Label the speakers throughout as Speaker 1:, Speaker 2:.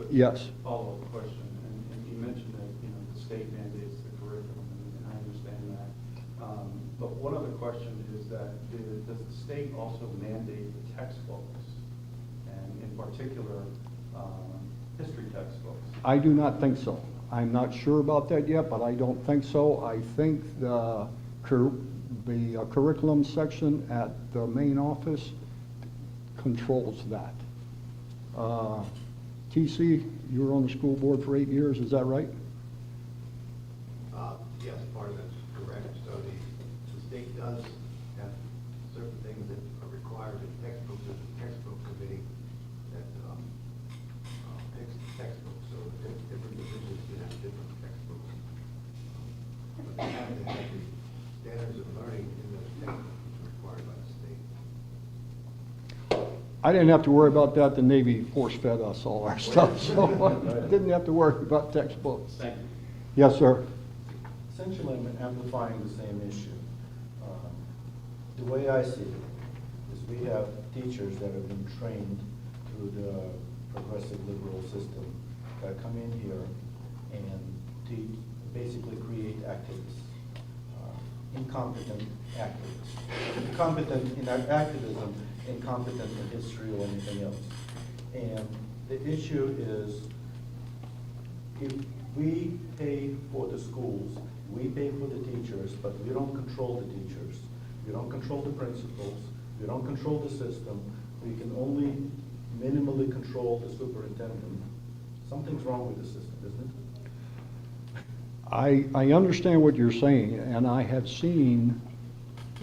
Speaker 1: quick
Speaker 2: Yes.
Speaker 1: follow-up question. And you mentioned that, the state mandates the curriculum, and I understand that. But one other question is that, does the state also mandate the textbooks, and in particular, history textbooks?
Speaker 2: I do not think so. I'm not sure about that yet, but I don't think so. I think the curriculum section at the main office controls that. TC, you were on the school board for 8 years, is that right?
Speaker 3: Yes, part of that's correct. So the state does have certain things that are required in textbooks. There's a textbook committee that picks the textbooks. So different divisions can have different textbooks. But they have to have the standards of learning in those textbooks which are required by the state.
Speaker 2: I didn't have to worry about that. The Navy force-fed us all our stuff, so I didn't have to worry about textbooks.
Speaker 1: Thank you.
Speaker 2: Yes, sir.
Speaker 4: Essentially, I'm amplifying the same issue. The way I see it is we have teachers that have been trained through the progressive liberal system that come in here and teach, basically create activists, incompetent activists, incompetent in activism, incompetent in history or anything else. And the issue is, if we pay for the schools, we pay for the teachers, but we don't control the teachers. We don't control the principals. We don't control the system. We can only minimally control the superintendent. Something's wrong with the system, isn't it?
Speaker 2: I understand what you're saying, and I have seen,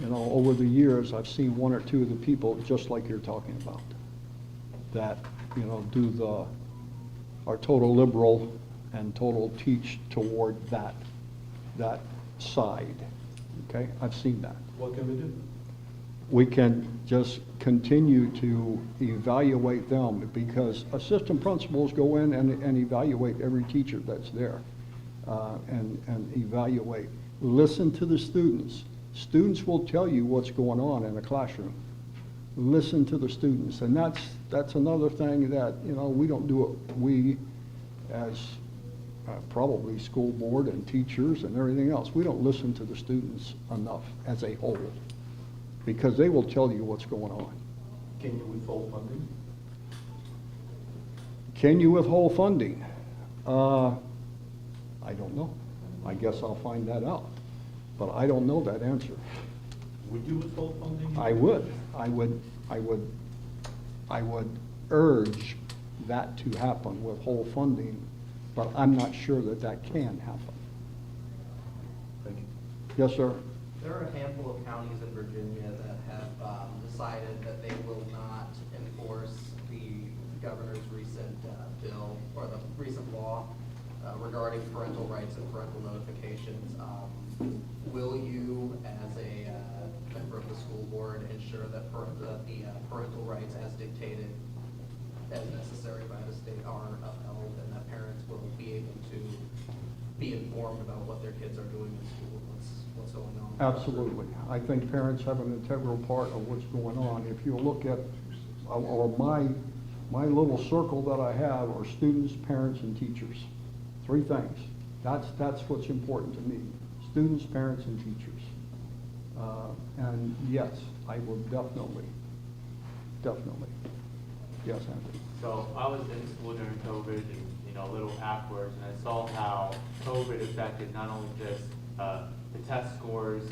Speaker 2: over the years, I've seen one or two of the people just like you're talking about, that, do our total liberal and total teach toward that side, okay? I've seen that.
Speaker 4: What can we do?
Speaker 2: We can just continue to evaluate them, because assistant principals go in and evaluate every teacher that's there, and evaluate. Listen to the students. Students will tell you what's going on in the classroom. Listen to the students, and that's another thing that, we don't do it. We, as probably school board and teachers and everything else, we don't listen to the students enough as a whole, because they will tell you what's going on.
Speaker 4: Can you withhold funding?
Speaker 2: Can you withhold funding? I don't know. I guess I'll find that out, but I don't know that answer.
Speaker 4: Would you withhold funding?
Speaker 2: I would urge that to happen, withhold funding, but I'm not sure that can happen.
Speaker 4: Thank you.
Speaker 2: Yes, sir?
Speaker 5: There are a handful of counties in Virginia that have decided that they will not enforce the governor's recent bill, or the recent law regarding parental rights and parental notifications. Will you, as a member of the school board, ensure that the parental rights as dictated, as necessary by the state, are upheld, and that parents will be able to be informed about what their kids are doing in school, what's going on?
Speaker 2: Absolutely. I think parents have an integral part of what's going on. If you look at, or my little circle that I have are students, parents, and teachers. 3 things. That's what's important to me. Students, parents, and teachers. And yes, I will definitely. Yes, Anthony.
Speaker 6: So I was in school during COVID and, a little afterwards, and I saw how COVID affected not only just the test scores,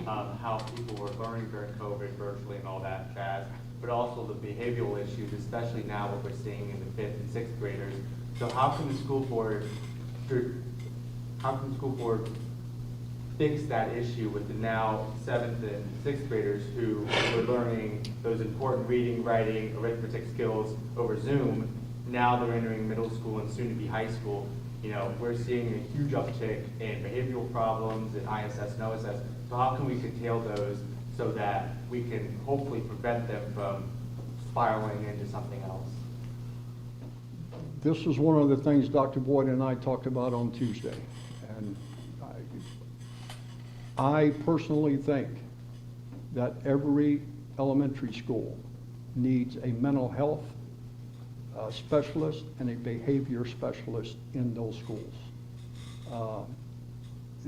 Speaker 6: how people were learning during COVID virtually and all that jazz, but also the behavioral issues, especially now what we're seeing in the 5th and 6th graders. So how can the school board fix that issue with the now 7th and 6th graders who were learning those important reading, writing, arithmetic skills over Zoom? Now they're entering middle school and soon to be high school. We're seeing a huge uptick in behavioral problems in ISS and OSS. So how can we curtail those so that we can hopefully prevent them from spiraling into something else?
Speaker 2: This is one of the things Dr. Boyd and I talked about on Tuesday. And I personally think that every elementary school needs a mental health specialist and a behavior specialist in those schools.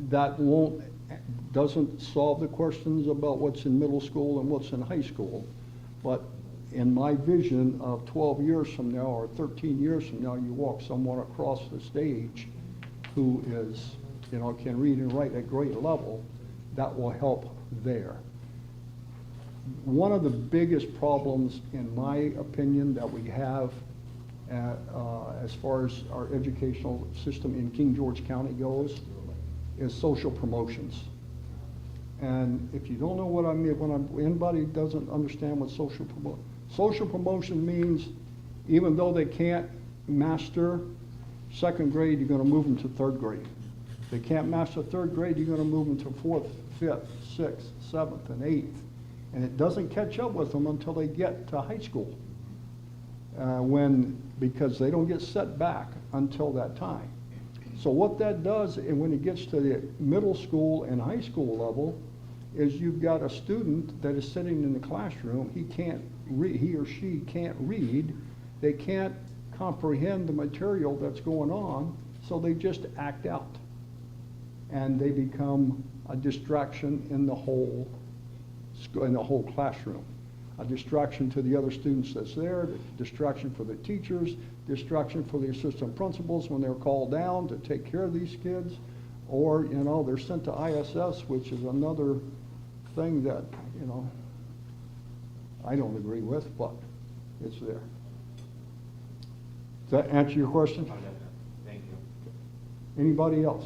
Speaker 2: That doesn't solve the questions about what's in middle school and what's in high school, but in my vision of 12 years from now or 13 years from now, you walk someone across the stage who is, can read and write at grade level, that will help there. One of the biggest problems, in my opinion, that we have as far as our educational system in King George County goes is social promotions. And if you don't know what I mean, anybody doesn't understand what social promotion means, even though they can't master second grade, you're gonna move them to third grade. If they can't master third grade, you're gonna move them to fourth, fifth, sixth, seventh, and eighth. And it doesn't catch up with them until they get to high school, because they don't get set back until that time. So what that does, and when it gets to the middle school and high school level, is you've got a student that is sitting in the classroom, he or she can't read, they can't comprehend the material that's going on, so they just act out. And they become a distraction in the whole classroom. A distraction to the other students that's there, distraction for the teachers, distraction for the assistant principals when they're called down to take care of these kids, or, they're sent to ISS, which is another thing that, I don't agree with, but it's there. Does that answer your question?
Speaker 6: Thank you.
Speaker 2: Anybody else?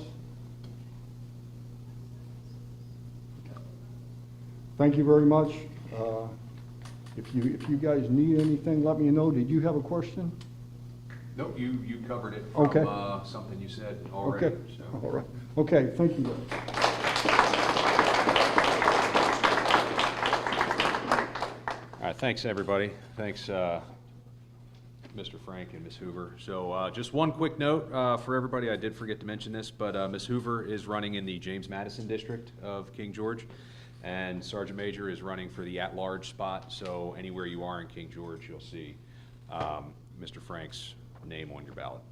Speaker 2: Thank you very much. If you guys need anything, let me know. Did you have a question?
Speaker 7: Nope, you covered it
Speaker 2: Okay.
Speaker 7: from something you said already.
Speaker 2: Okay,
Speaker 7: So.
Speaker 2: all right. Okay, thank you.
Speaker 7: All right, thanks, everybody. Thanks, Mr. Frank and Ms. Hoover. So just one quick note for everybody. I did forget to mention this, but Ms. Hoover is running in the James Madison district of King George, and Sergeant Major is running for the at-large spot. So anywhere you are in King George, you'll see Mr. Frank's name on your ballot.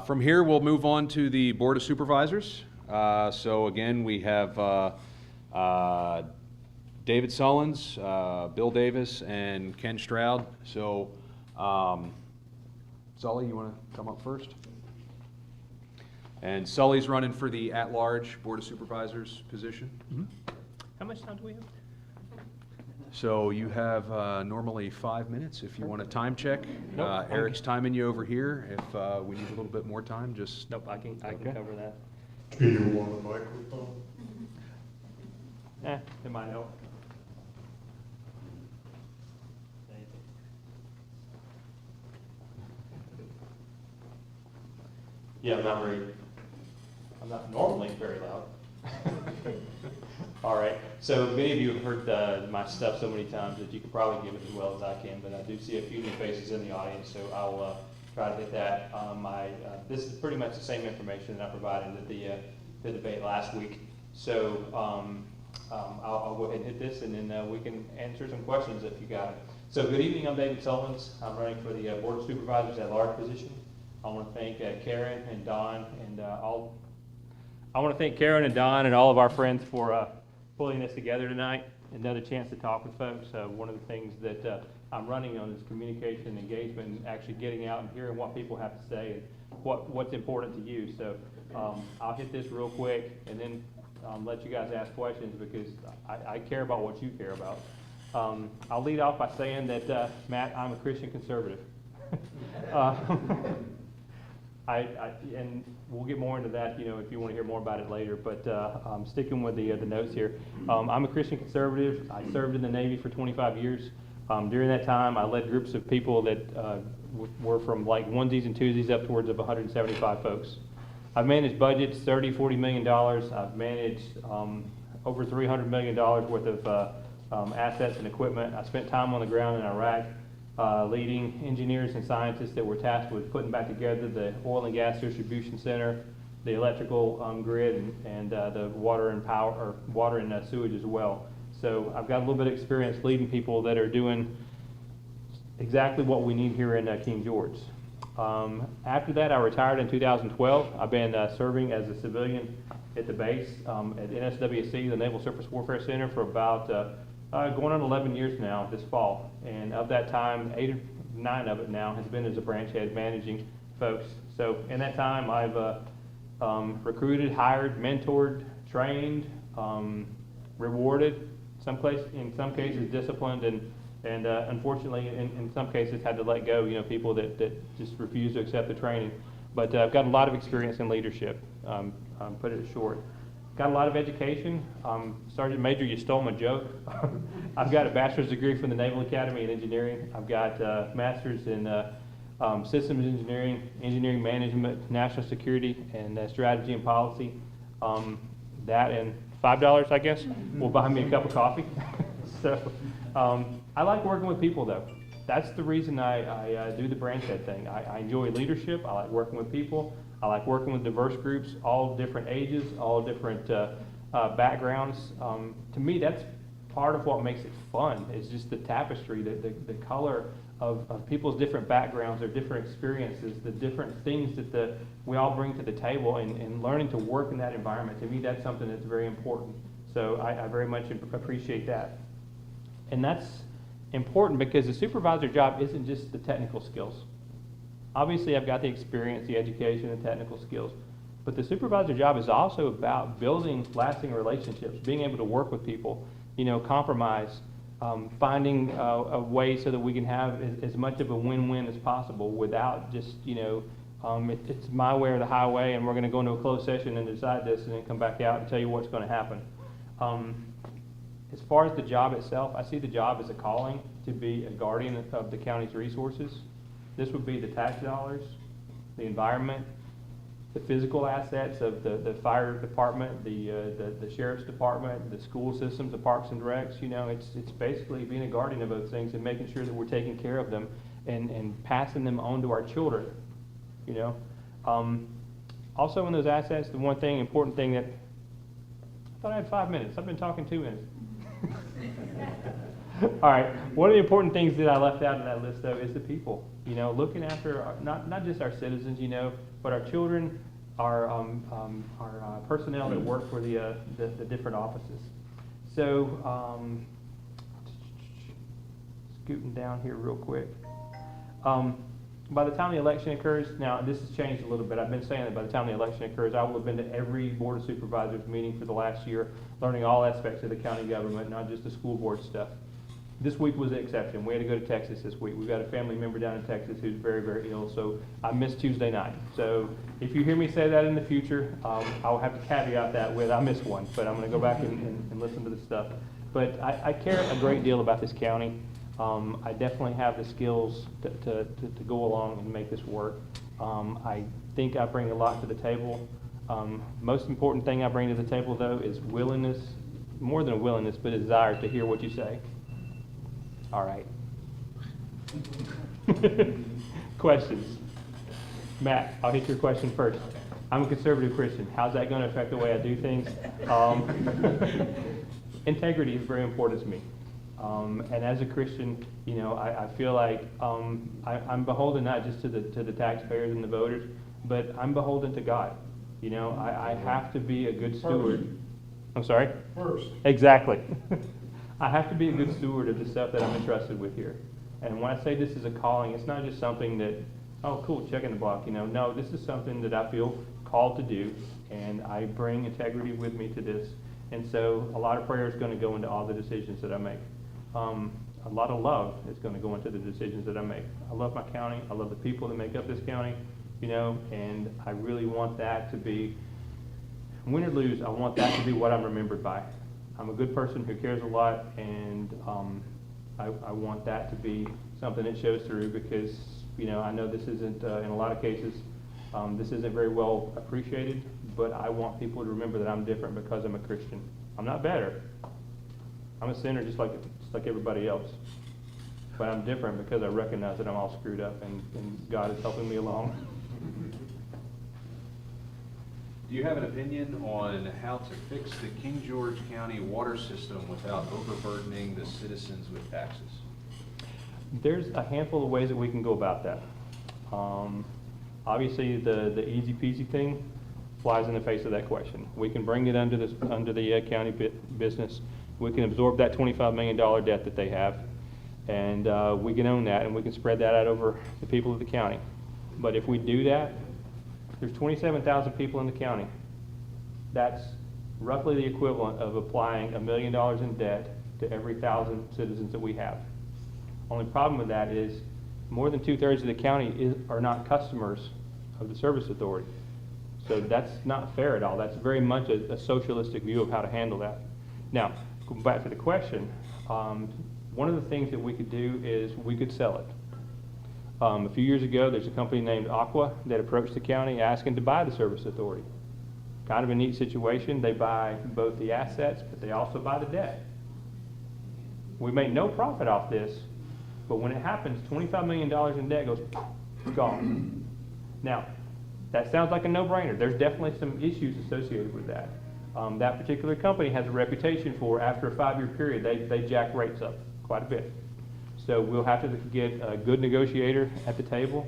Speaker 7: From here, we'll move on to the Board of Supervisors. So again, we have David Sullins, Bill Davis, and Ken Stroud. So, Sully, you want to come up first? And Sully's running for the at-large Board of Supervisors position.
Speaker 8: How much time do we have?
Speaker 7: So you have normally 5 minutes if you want a time check.
Speaker 8: Nope.
Speaker 7: Eric's timing you over here. If we need a little bit more time, just.
Speaker 8: Nope, I can
Speaker 7: Okay.
Speaker 8: cover that.
Speaker 9: Do you want a microphone?
Speaker 8: It might help. Yeah, I'm not normally very loud. All right, so many of you have heard my stuff so many times that you could probably give it as well as I can, but I do see a few new faces in the audience, so I'll try to hit that. This is pretty much the same information that I provided at the debate last week. So I'll go ahead and hit this, and then we can answer some questions if you got it. So good evening, I'm David Sullins. I'm running for the Board of Supervisors at large position. I want to thank Karen and Don and all. I want to thank Karen and Don and all of our friends for pulling this together tonight. Another chance to talk with folks. One of the things that I'm running on is communication and engagement, and actually getting out and hearing what people have to say and what's important to you. So I'll hit this real quick and then let you guys ask questions because I care about what you care about. I'll lead off by saying that, Matt, I'm a Christian conservative. And we'll get more into that, if you want to hear more about it later, but I'm sticking with the notes here. I'm a Christian conservative. I served in the Navy for 25 years. During that time, I led groups of people that were from like onesies and twosies upwards of 175 folks. I've managed budgets, $30–40 million. I've managed over $300 million worth of assets and equipment. I spent time on the ground in Iraq, leading engineers and scientists that were tasked with putting back together the oil and gas distribution center, the electrical grid, and the water and power, or water and sewage as well. So I've got a little bit of experience leading people that are doing exactly what we need here in King George. After that, I retired in 2012. I've been serving as a civilian at the base at NSWC, the Naval Surface Warfare Center, for about going on 11 years now this fall. And of that time, 8 or 9 of it now has been as a branch head managing folks. So in that time, I've recruited, hired, mentored, trained, rewarded, in some cases disciplined, and unfortunately, in some cases, had to let go, people that just refuse to accept the training. But I've got a lot of experience in leadership, put it short. Got a lot of education. Sergeant Major, you stole my joke. I've got a bachelor's degree from the Naval Academy in engineering. I've got a master's in systems engineering, engineering management, national security, and strategy and policy. That and $5, I guess, will buy me a cup of coffee. So I like working with people, though. That's the reason I do the branch head thing. I enjoy leadership. I like working with people. I like working with diverse groups, all different ages, all different backgrounds. To me, that's part of what makes it fun, is just the tapestry, the color of people's different backgrounds, their different experiences, the different things that we all bring to the table, and learning to work in that environment. To me, that's something that's very important. So I very much appreciate that. And that's important because the supervisor job isn't just the technical skills. Obviously, I've got the experience, the education, and technical skills. But the supervisor job is also about building lasting relationships, being able to work with people, compromise, finding a way so that we can have as much of a win-win as possible without just, it's my way or the highway, and we're going to go into a closed session and decide this and then come back out and tell you what's going to happen. As far as the job itself, I see the job as a calling to be a guardian of the county's resources. This would be the tax dollars, the environment, the physical assets of the fire department, the sheriff's department, the school systems, the parks and recs. It's basically being a guardian of those things and making sure that we're taking care of them and passing them on to our children. Also in those assets, the one thing, important thing that, I thought I had 5 minutes. I've been talking 2 minutes. All right. One of the important things that I left out of that list, though, is the people. Looking after not just our citizens, but our children, our personnel that work for the different offices. So, scooting down here real quick. By the time the election occurs, now this has changed a little bit. I've been saying that by the time the election occurs, I will have been to every Board of Supervisors meeting for the last year, learning all aspects of the county government, not just the school board stuff. This week was an exception. We had to go to Texas this week. We've got a family member down in Texas who's very, very ill, so I missed Tuesday night. So if you hear me say that in the future, I'll have to caveat that with I missed one, but I'm going to go back and listen to the stuff. But I care a great deal about this county. I definitely have the skills to go along and make this work. I think I bring a lot to the table. Most important thing I bring to the table, though, is willingness, more than a willingness, but a desire to hear what you say. All right. Questions? Matt, I'll hit your question first. I'm a conservative Christian. How's that going to affect the way I do things? Integrity is very important to me. And as a Christian, I feel like I'm beholden not just to the taxpayers and the voters, but I'm beholden to God. I have to be a good steward.
Speaker 9: First.
Speaker 8: I'm sorry?
Speaker 9: First.
Speaker 8: Exactly. I have to be a good steward of the stuff that I'm entrusted with here. And when I say this is a calling, it's not just something that, oh, cool, check in the block. No, this is something that I feel called to do, and I bring integrity with me to this. And so a lot of prayer is going to go into all the decisions that I make. A lot of love is going to go into the decisions that I make. I love my county. I love the people that make up this county, and I really want that to be, win or lose, I want that to be what I'm remembered by. I'm a good person who cares a lot, and I want that to be something that shows through because, I know this isn't, in a lot of cases, this isn't very well appreciated, but I want people to remember that I'm different because I'm a Christian. I'm not better. I'm a sinner just like everybody else. But I'm different because I recognize that I'm all screwed up, and God is helping me along.
Speaker 7: Do you have an opinion on how to fix the King George County water system without overburdening the citizens with taxes?
Speaker 8: There's a handful of ways that we can go about that. Obviously, the easy peasy thing flies in the face of that question. We can bring it under the county business. We can absorb that $25 million debt that they have, and we can own that, and we can spread that out over the people of the county. But if we do that, there's 27,000 people in the county. That's roughly the equivalent of applying $1 million in debt to every 1,000 citizens that we have. Only problem with that is more than 2/3 of the county are not customers of the service authority. So that's not fair at all. That's very much a socialistic view of how to handle that. Now, going back to the question, one of the things that we could do is we could sell it. A few years ago, there's a company named Aqua that approached the county asking to buy the service authority. Kind of a neat situation. They buy both the assets, but they also buy the debt. We make no profit off this, but when it happens, $25 million in debt goes gone. Now, that sounds like a no-brainer. There's definitely some issues associated with that. That particular company has a reputation for, after a 5-year period, they jack rates up quite a bit. So we'll have to get a good negotiator at the table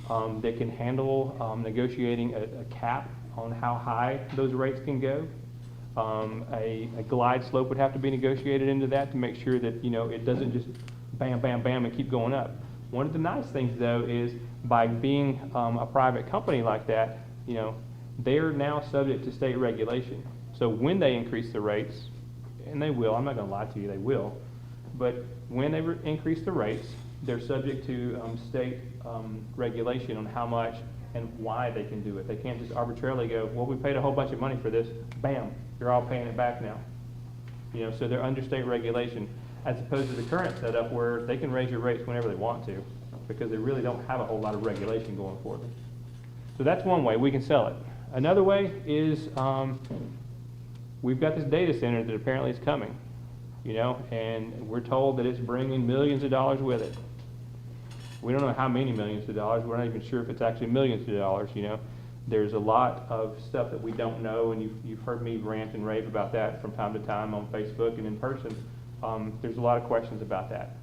Speaker 8: that can handle negotiating a cap on how high those rates can go. A glide slope would have to be negotiated into that to make sure that, you know, it doesn't just bam, bam, bam and keep going up. One of the nice things, though, is by being a private company like that, you know, they're now subject to state regulation. So when they increase the rates, and they will, I'm not going to lie to you, they will, but when they increase the rates, they're subject to state regulation on how much and why they can do it. They can't just arbitrarily go, well, we paid a whole bunch of money for this, bam, you're all paying it back now. You know, so they're under state regulation, as opposed to the current setup where they can raise your rates whenever they want to, because they really don't have a whole lot of regulation going for them. So that's one way we can sell it. Another way is we've got this data center that apparently is coming, you know, and we're told that it's bringing millions of dollars with it. We don't know how many millions of dollars. We're not even sure if it's actually millions of dollars, you know. There's a lot of stuff that we don't know, and you've heard me rant and rave about that from time to time on Facebook and in person. There's a lot of questions about that.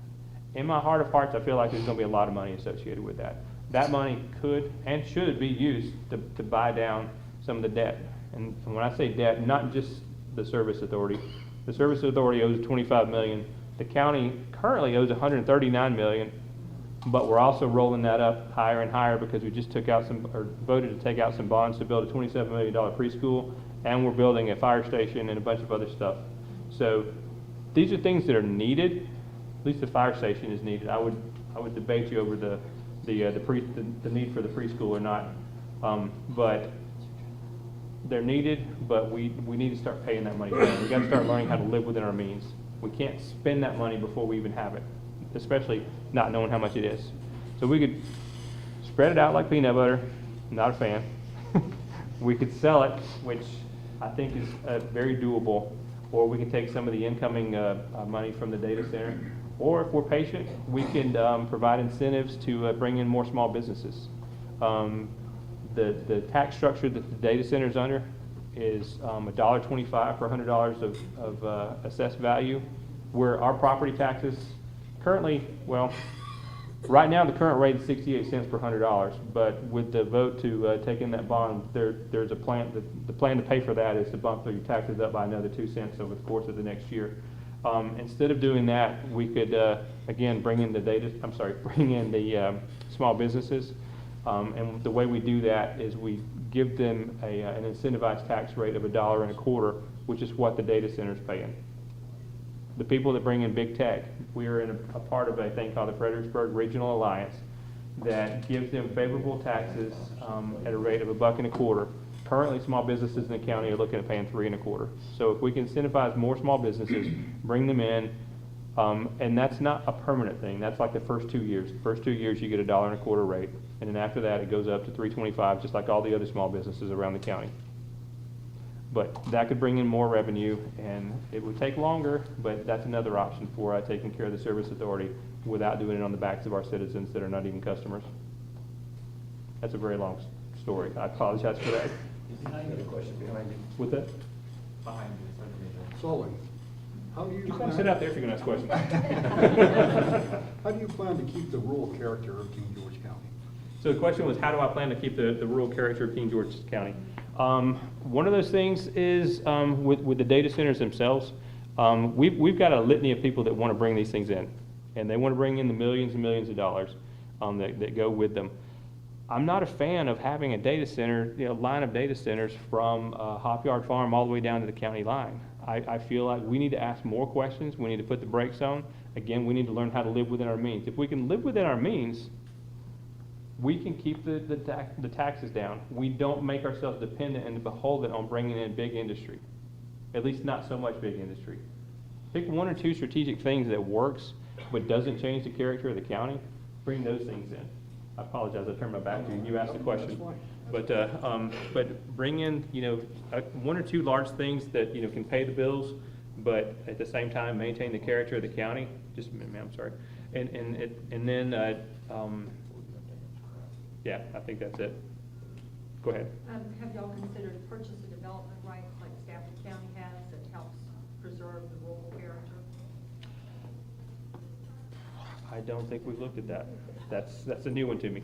Speaker 8: In my heart of hearts, I feel like there's going to be a lot of money associated with that. That money could and should be used to buy down some of the debt. And when I say debt, not just the service authority. The service authority owes $25 million. The county currently owes $139 million, but we're also rolling that up higher and higher because we just took out voted to take out some bonds to build a $27 million preschool, and we're building a fire station and a bunch of other stuff. So these are things that are needed. At least the fire station is needed. I would debate you over the need for the preschool or not, but they're needed. But we need to start paying that money down. We got to start learning how to live within our means. We can't spend that money before we even have it, especially not knowing how much it is. So we could spread it out like peanut butter. Not a fan. We could sell it, which I think is very doable. Or we can take some of the incoming money from the data center. Or if we're patient, we can provide incentives to bring in more small businesses. The tax structure that the data center is under is $1.25 per $100 of assessed value, where our property taxes currently, well, right now the current rate is 68 cents per $100, but with the vote to take in that bond, there's a plan. The plan to pay for that is to bump your taxes up by another 2 cents over the course of the next year. Instead of doing that, we could again bring in the small businesses, and the way we do that is we give them an incentivized tax rate of $1.25, which is what the data center is paying. The people that bring in big tech, we are in a part of a thing called the Fredericksburg Regional Alliance that gives them favorable taxes at a rate of $1.25. Currently, small businesses in the county are looking at paying $3.25. So if we can incentivize more small businesses, bring them in, and that's not a permanent thing. That's like the first 2 years. The first 2 years you get $1.25 rate, and then after that it goes up to $3.25, just like all the other small businesses around the county. But that could bring in more revenue, and it would take longer, but that's another option for taking care of the service authority without doing it on the backs of our citizens that are not even customers. That's a very long story. I apologize for that.
Speaker 4: I got a question behind you.
Speaker 8: With that?
Speaker 7: Behind you.
Speaker 2: Sully. How do you
Speaker 8: You can sit out there if you're gonna ask questions.
Speaker 2: How do you plan to keep the rural character of King George County?
Speaker 8: So the question was, how do I plan to keep the rural character of King George County? One of those things is with the data centers themselves. We've got a litany of people that want to bring these things in, and they want to bring in the millions and millions of dollars that go with them. I'm not a fan of having a data center, line of data centers from Hop Yard Farm all the way down to the county line. I feel like we need to ask more questions. We need to put the brakes on. Again, we need to learn how to live within our means. If we can live within our means, we can keep the taxes down. We don't make ourselves dependent and beholden on bringing in big industry, at least not so much big industry. Pick one or two strategic things that works but doesn't change the character of the county, bring those things in. I apologize, I turned my back to you. You asked the question. But bring in, one or two large things that, can pay the bills, but at the same time maintain the character of the county. Just a minute, ma'am, sorry. And then, yeah, I think that's it. Go ahead.
Speaker 10: Have y'all considered purchase and development rights like Stafford County has that helps preserve the rural character?
Speaker 8: I don't think we've looked at that. That's a new one to me.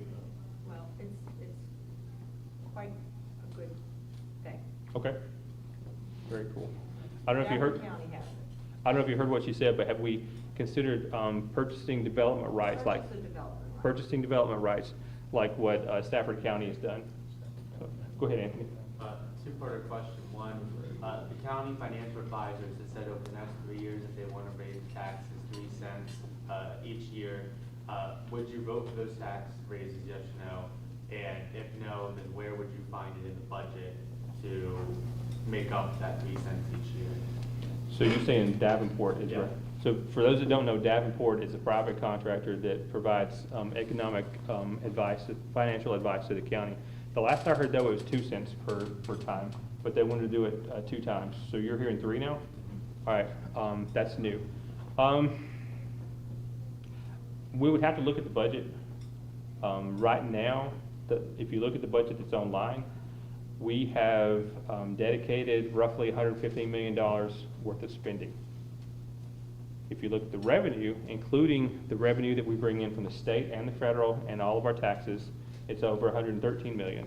Speaker 10: Well, it's quite a good thing.
Speaker 8: Okay. Very cool. I don't know if you heard.
Speaker 10: Stafford County has it.
Speaker 8: I don't know if you heard what she said, but have we considered purchasing development rights, like
Speaker 10: Purchase and development rights.
Speaker 8: purchasing development rights, like what Stafford County has done? So, go ahead, Anthony.
Speaker 6: Two-parter question. One, the county financial advisors have said over the next 3 years that they want to raise taxes 3 cents each year. Would you vote for those tax raises, yes or no? And if no, then where would you find it in the budget to make up that 3 cents each year?
Speaker 8: So you're saying Davenport is
Speaker 6: Yeah.
Speaker 8: right? So for those that don't know, Davenport is a private contractor that provides economic advice, financial advice to the county. The last I heard, though, it was 2 cents per time, but they wanted to do it 2 times. So you're hearing 3 now? All right, that's new. We would have to look at the budget. Right now, if you look at the budget that's online, we have dedicated roughly $115 million worth of spending. If you look at the revenue, including the revenue that we bring in from the state and the federal and all of our taxes, it's over $113 million.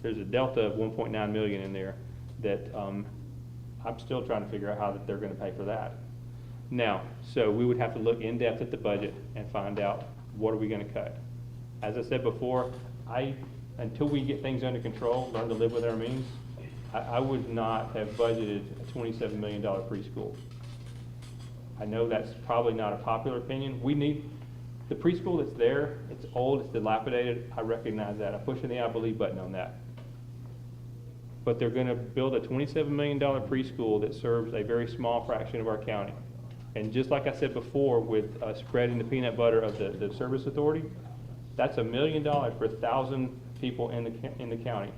Speaker 8: There's a delta of $1.9 million in there that I'm still trying to figure out how that they're going to pay for that. Now, so we would have to look in depth at the budget and find out what are we going to cut. As I said before, until we get things under control, learn to live with our means, I would not have budgeted a $27 million preschool. I know that's probably not a popular opinion. We need, the preschool that's there, it's old, it's dilapidated, I recognize that. I'm pushing the I believe button on that. But they're gonna build a $27 million preschool that serves a very small fraction of our county. And just like I said before, with spreading the peanut butter of the service authority, that's $1 million for 1,000 people in the county.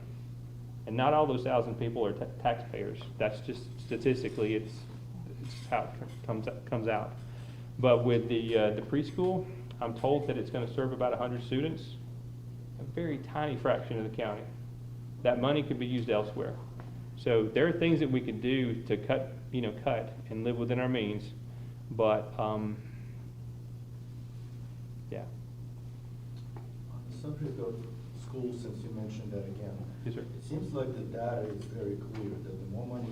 Speaker 8: And not all those 1,000 people are taxpayers. That's just statistically, it's how it comes out. But with the preschool, I'm told that it's going to serve about 100 students, a very tiny fraction of the county. That money could be used elsewhere. So there are things that we could do to cut and live within our means. But yeah.
Speaker 4: On the subject of schools, since you mentioned that again.
Speaker 8: Yes, sir.
Speaker 4: It seems like the data is very clear that the more money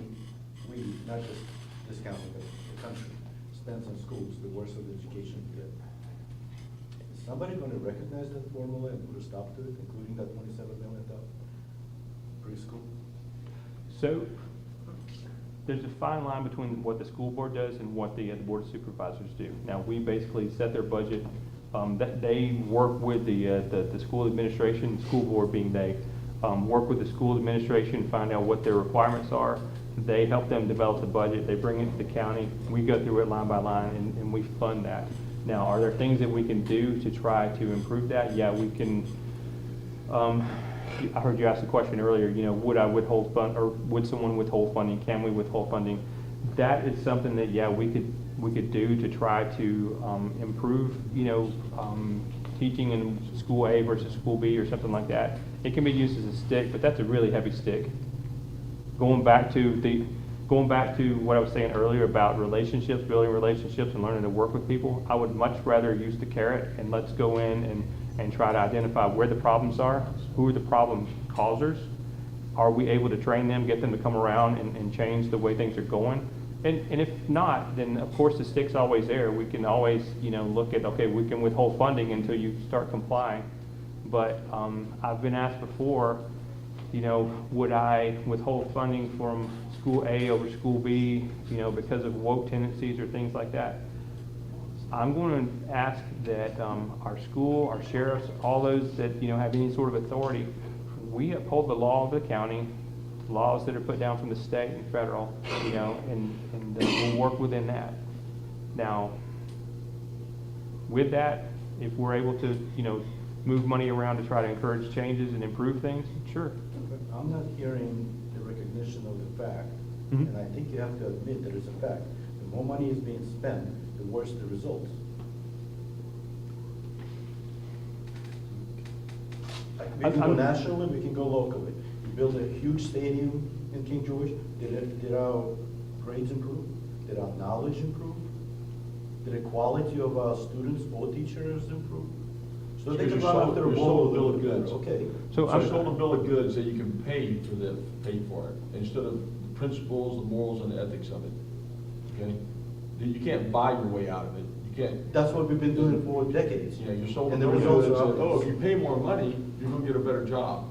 Speaker 4: we, not just this county, but the country, spends on schools, the worse of the education we get. Is somebody going to recognize that formula and put a stop to it, including that $27 million preschool?
Speaker 8: So there's a fine line between what the school board does and what the board of supervisors do. Now, we basically set their budget. That they work with the school administration, school board being they, work with the school administration, find out what their requirements are. They help them develop the budget. They bring it to the county. We go through it line by line, and we fund that. Now, are there things that we can do to try to improve that? Yeah, we can. I heard you ask the question earlier, would I withhold fund, or would someone withhold funding? Can we withhold funding? That is something that, yeah, we could do to try to improve, teaching in school A versus school B or something like that. It can be used as a stick, but that's a really heavy stick. Going back to going back to what I was saying earlier about relationships, building relationships and learning to work with people, I would much rather use the carrot and let's go in and try to identify where the problems are, who are the problem causers, are we able to train them, get them to come around and change the way things are going? And if not, then of course the stick's always there. We can always, look at, okay, we can withhold funding until you start complying. But I've been asked before, would I withhold funding from school A over school B, because of woke tendencies or things like that? I'm going to ask that our school, our sheriffs, all those that, have any sort of authority, we uphold the law of the county, laws that are put down from the state and federal, and we'll work within that. Now, with that, if we're able to, move money around to try to encourage changes and improve things, sure.
Speaker 4: I'm not hearing the recognition of the fact,
Speaker 8: Mhm.
Speaker 4: and I think you have to admit that it's a fact. The more money is being spent, the worse the results. Like, we can go nationally, we can go locally. You build a huge stadium in King George, did our grades improve? Did our knowledge improve? Did the quality of our students or teachers improve? So they can run after a
Speaker 9: You're
Speaker 4: ball
Speaker 9: sold
Speaker 4: a
Speaker 9: a bill
Speaker 4: little
Speaker 9: of
Speaker 4: bit,
Speaker 9: goods.
Speaker 4: okay.
Speaker 8: So
Speaker 9: So
Speaker 8: I'm-
Speaker 9: you're sold a bill of goods that you can pay for it, instead of the principles, the morals, and the ethics of it, okay? You can't buy your way out of it, you can't,
Speaker 4: That's what we've been doing for decades.
Speaker 9: you're sold a
Speaker 4: And the
Speaker 9: bill of
Speaker 4: results
Speaker 9: goods
Speaker 4: are
Speaker 9: that, oh, if
Speaker 4: obvious.
Speaker 9: you pay more money, you're gonna get a better job.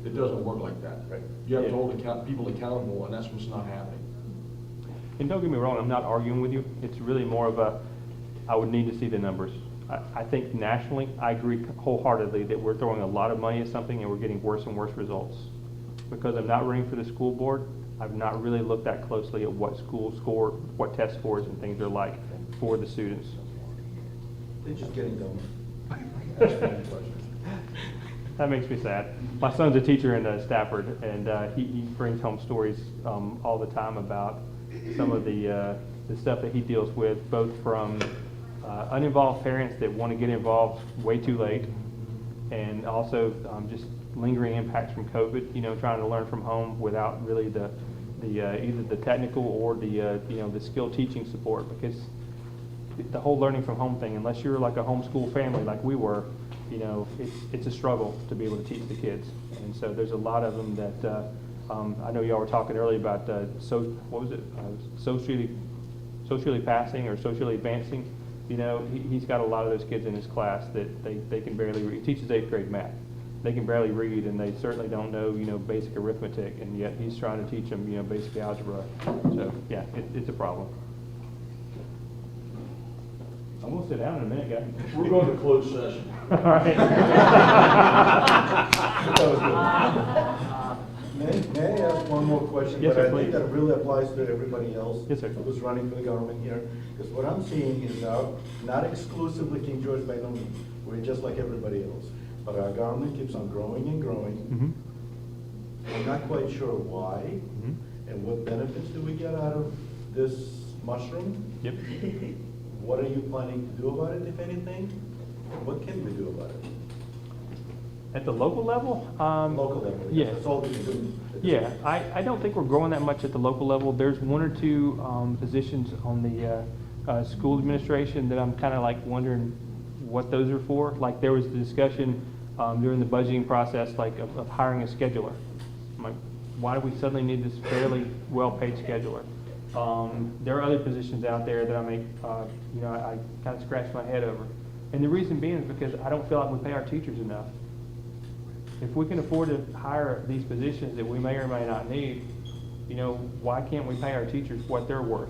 Speaker 9: It doesn't work like that.
Speaker 4: Right.
Speaker 9: You have to
Speaker 8: Yeah.
Speaker 9: hold people accountable, and that's what's not happening.
Speaker 8: And don't get me wrong, I'm not arguing with you. It's really more of I would need to see the numbers. I think nationally, I agree wholeheartedly that we're throwing a lot of money at something and we're getting worse and worse results. Because I'm not running for the school board, I've not really looked that closely at what school score, what test scores and things are like for the students.
Speaker 4: They're just getting dumb.
Speaker 8: That makes me sad. My son's a teacher in Stafford, and he brings home stories all the time about some of the stuff that he deals with, both from uninvolved parents that want to get involved way too late, and also just lingering impacts from COVID. Trying to learn from home without really the either the technical or the skill teaching support, because the whole learning from home thing, unless you're like a homeschool family like we were, it's a struggle to be able to teach the kids. And so there's a lot of them that I know y'all were talking earlier about socially passing or socially advancing. He's got a lot of those kids in his class that they can barely read. He teaches 8th grade math. They can barely read, and they certainly don't know basic arithmetic, and yet he's trying to teach them basic algebra. So yeah, it's a problem. I'm gonna sit down in a minute, guys.
Speaker 9: We're going to closed session.
Speaker 8: All right.
Speaker 4: May I ask one more question?
Speaker 8: Yes, sir,
Speaker 4: But I think
Speaker 8: please.
Speaker 4: that really applies to everybody else.
Speaker 8: Yes, sir.
Speaker 4: Who's running for the government here. Because what I'm seeing is now, not exclusively King George by no means, we're just like everybody else. But our government keeps on growing and growing.
Speaker 8: Mm-hmm.
Speaker 4: I'm not quite sure why,
Speaker 8: Mm-hmm.
Speaker 4: and what benefits do we get out of this mushroom?
Speaker 8: Yep.
Speaker 4: What are you planning to do about it, if anything? What can we do about it?
Speaker 8: At the local level?
Speaker 4: Local level,
Speaker 8: yeah.
Speaker 4: yes, that's all we can do.
Speaker 8: Yeah, I don't think we're growing that much at the local level. There's one or two positions on the school administration that I'm kind of like wondering what those are for. Like there was the discussion during the budgeting process, like of hiring a scheduler. I'm like, why do we suddenly need this fairly well-paid scheduler? There are other positions out there that I kind of scratch my head over. And the reason being is because I don't feel like we pay our teachers enough. If we can afford to hire these positions that we may or may not need, why can't we pay our teachers what they're worth?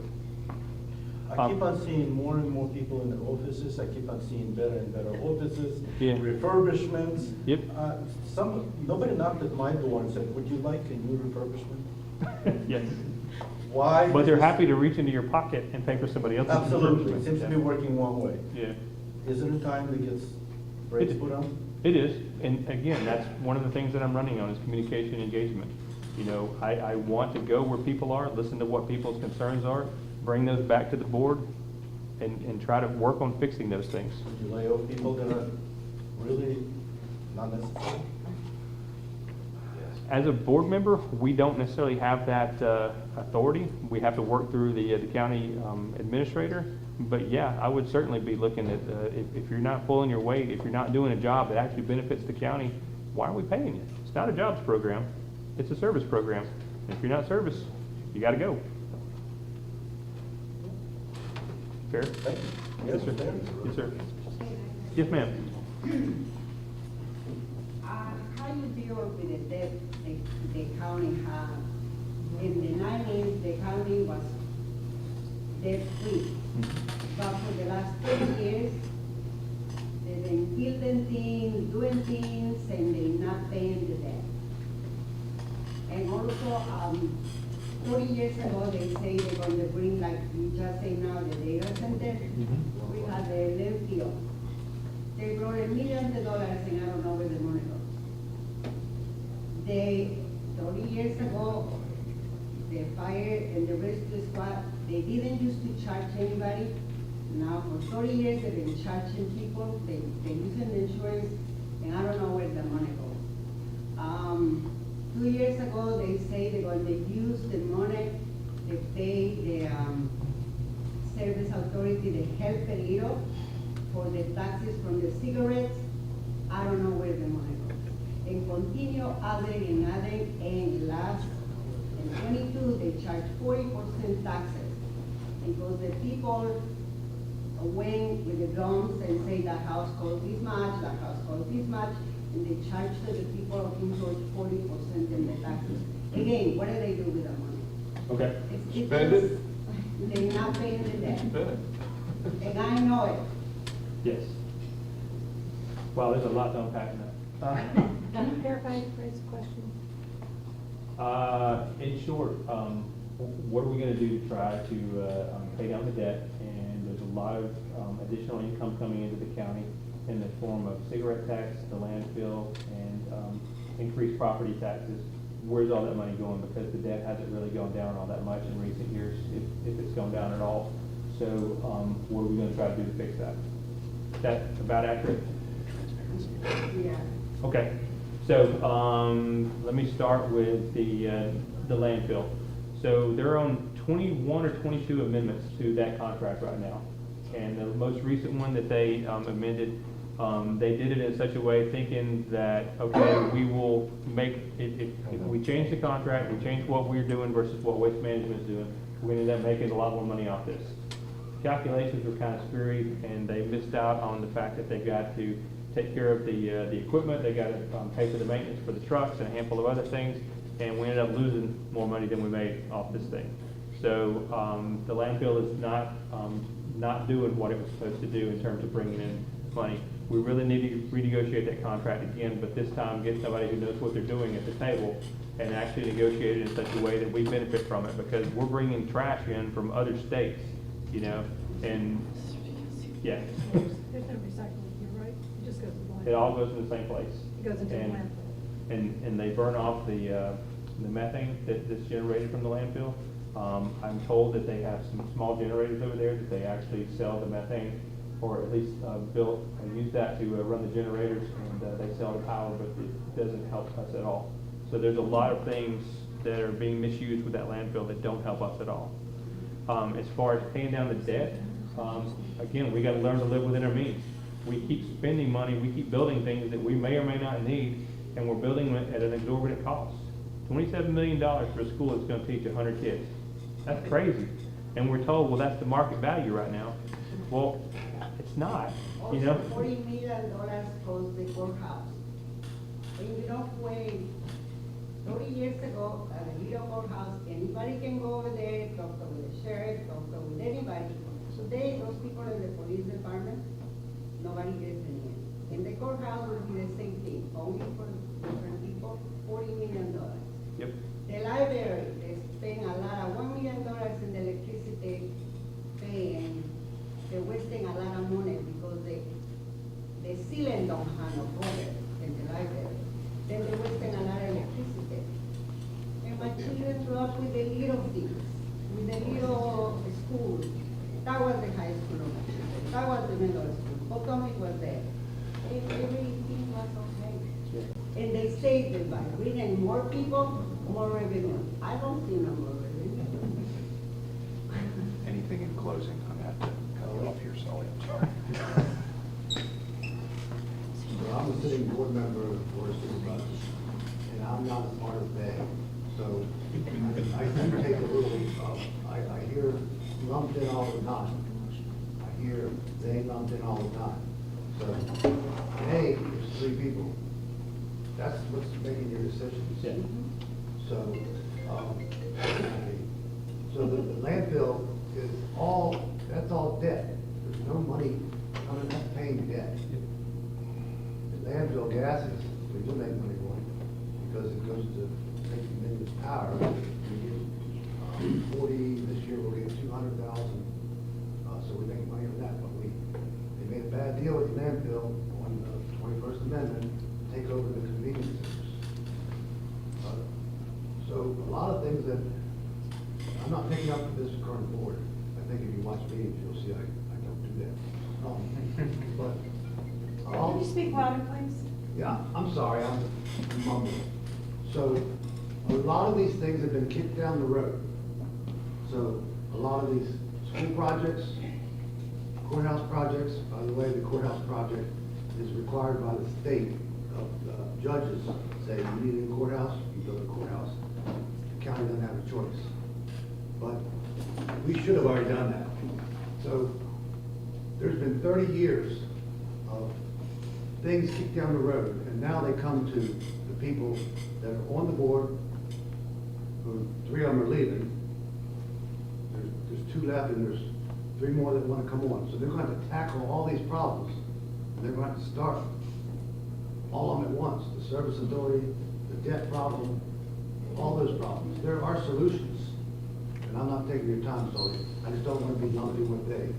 Speaker 4: I keep on seeing more and more people in the offices. I keep on seeing better and better offices,
Speaker 8: Yeah.
Speaker 4: refurbishments.
Speaker 8: Yep.
Speaker 4: Nobody knocked at my door and said, "Would you like a new refurbishment?"
Speaker 8: Yes.
Speaker 4: Why?
Speaker 8: But they're happy to reach into your pocket and pay for somebody else's.
Speaker 4: Absolutely. It
Speaker 8: refurbishment.
Speaker 4: seems to be working one way.
Speaker 8: Yeah.
Speaker 4: Is it a time that gets brakes put on?
Speaker 8: It is, and again, that's one of the things that I'm running on is communication engagement. I want to go where people are, listen to what people's concerns are, bring those back to the board, and try to work on fixing those things.
Speaker 4: You lay off people that are really not necessary?
Speaker 8: As a board member, we don't necessarily have that authority. We have to work through the county administrator. But yeah, I would certainly be looking at, if you're not pulling your weight, if you're not doing a job that actually benefits the county, why are we paying you? It's not a jobs program, it's a service program. And if you're not service, you gotta go. Fair?
Speaker 4: Thank you.
Speaker 8: Yes, sir. Yes, sir. Yes, ma'am.
Speaker 11: How you deal with the debt the county had? In the 90s, the county was debt-free. But for the last 10 years, they've been building things, doing things, and they're not paying the debt. And also, 40 years ago, they say they're going to bring, like you just say now, the data center. We had the landfill. They brought $1 million, and I don't know where the money goes. They, 30 years ago, the fire and the rescue squad, they didn't used to charge anybody. Now, for 30 years, they've been charging people. They're using insurance, and I don't know where the money goes. 2 years ago, they say they're going to use the money to pay the service authority to help a little for the taxes from the cigarettes. I don't know where the money goes. And continue adding and adding, and last, in 22, they charge 40% taxes because the people went with the drums and say that house costs this much, that house costs this much, and they charge to the people of King George 40% in the taxes. Again, what do they do with the money?
Speaker 8: Okay.
Speaker 11: It's
Speaker 9: Spend it.
Speaker 11: just- They're not paying the debt,
Speaker 9: Spend it.
Speaker 11: and I know it.
Speaker 8: Yes. Wow, there's a lot to unpack in that.
Speaker 10: Can you clarify Fred's question?
Speaker 8: In short, what are we gonna do to try to pay down the debt? And there's a lot of additional income coming into the county in the form of cigarette tax, the landfill, and increased property taxes. Where's all that money going? Because the debt hasn't really gone down all that much in recent years, if it's gone down at all. So what are we gonna try to do to fix that? Is that about accurate?
Speaker 11: Yeah.
Speaker 8: Okay, so, let me start with the landfill. So they're on 21 or 22 amendments to that contract right now. And the most recent one that they amended, they did it in such a way thinking that, okay, we will make, if we change the contract, we change what we're doing versus what Waste Management is doing, we're gonna end up making a lot more money off this. Calculations were kind of screwy, and they missed out on the fact that they got to take care of the equipment, they got to pay for the maintenance for the trucks and a handful of other things, and we ended up losing more money than we made off this thing. So the landfill is not doing what it was supposed to do in terms of bringing in money. We really need to renegotiate that contract again, but this time get somebody who knows what they're doing at the table and actually negotiate it in such a way that we benefit from it, because we're bringing trash in from other states, you know, and yeah.
Speaker 10: There's no recycling here, right? It just goes to the landfill.
Speaker 8: It all goes in the same place.
Speaker 10: It goes into the
Speaker 8: And-
Speaker 10: landfill.
Speaker 8: And they burn off the methane that's generated from the landfill. I'm told that they have some small generators over there that they actually sell the methane, or at least built and use that to run the generators, and they sell the power, but it doesn't help us at all. So there's a lot of things that are being misused with that landfill that don't help us at all. As far as paying down the debt, again, we gotta learn to live within our means. We keep spending money, we keep building things that we may or may not need, and we're building them at an exorbitant cost. $27 million for a school that's gonna teach 100 kids. That's crazy. And we're told, well, that's the market value right now. Well, it's not, you know?
Speaker 11: Also, $40 million goes the courthouse. When you don't wait, 30 years ago, at the little courthouse, anybody can go over there, talk with the sheriff, talk with anybody. Today, those people in the police department, nobody gets in here. In the courthouse will be the same thing, only for different people, $40 million.
Speaker 8: Yep.
Speaker 11: The library, they spend a lot of $1 million in the electricity pay, and they're wasting a lot of money because the ceiling don't have no water in the library. Then they're wasting a lot of electricity. And my children grew up with the little things, with the little school. That was the high school of my children. That was the middle school. Potomac was there. Everything was okay. And they saved it by bringing more people, more revenue. I don't see no more revenue.
Speaker 7: Anything in closing on that, cut you off here, Sully, I'm sorry.
Speaker 3: So I'm a sitting board member of the Board of Supervisors, and I'm not a part of they. So I do take a little, I hear lumped in all the time. I hear they lumped in all the time. So they is 3 people. That's what's making your decisions.
Speaker 8: Yeah.
Speaker 3: So, so the landfill is all, that's all debt. There's no money, not enough paying debt. The landfill gases, we do make money on it because it goes to making Dominion Power. We get 40, this year we'll get 200,000. So we make money on that, but they made a bad deal with the landfill on the 21st Amendment, take over the convenience centers. So a lot of things that, I'm not picking up with this current board. I think if you watch meetings, you'll see I don't do that. But
Speaker 10: Can you speak louder, please?
Speaker 3: yeah, I'm sorry, I'm mumbling. So a lot of these things have been kicked down the road. So a lot of these school projects, courthouse projects, by the way, the courthouse project is required by the state of judges. Say you need a new courthouse, you build a courthouse. The county doesn't have a choice. But we should have already done that. So there's been 30 years of things kicked down the road, and now they come to the people that are on the board, who 3 of them are leaving. There's 2 left, and there's 3 more that want to come on. So they're going to have to tackle all these problems, and they're going to have to start all of them at once. The serviceability, the debt problem, all those problems. There are solutions, and I'm not taking your time, Sully. I just don't want to be lumped in with they.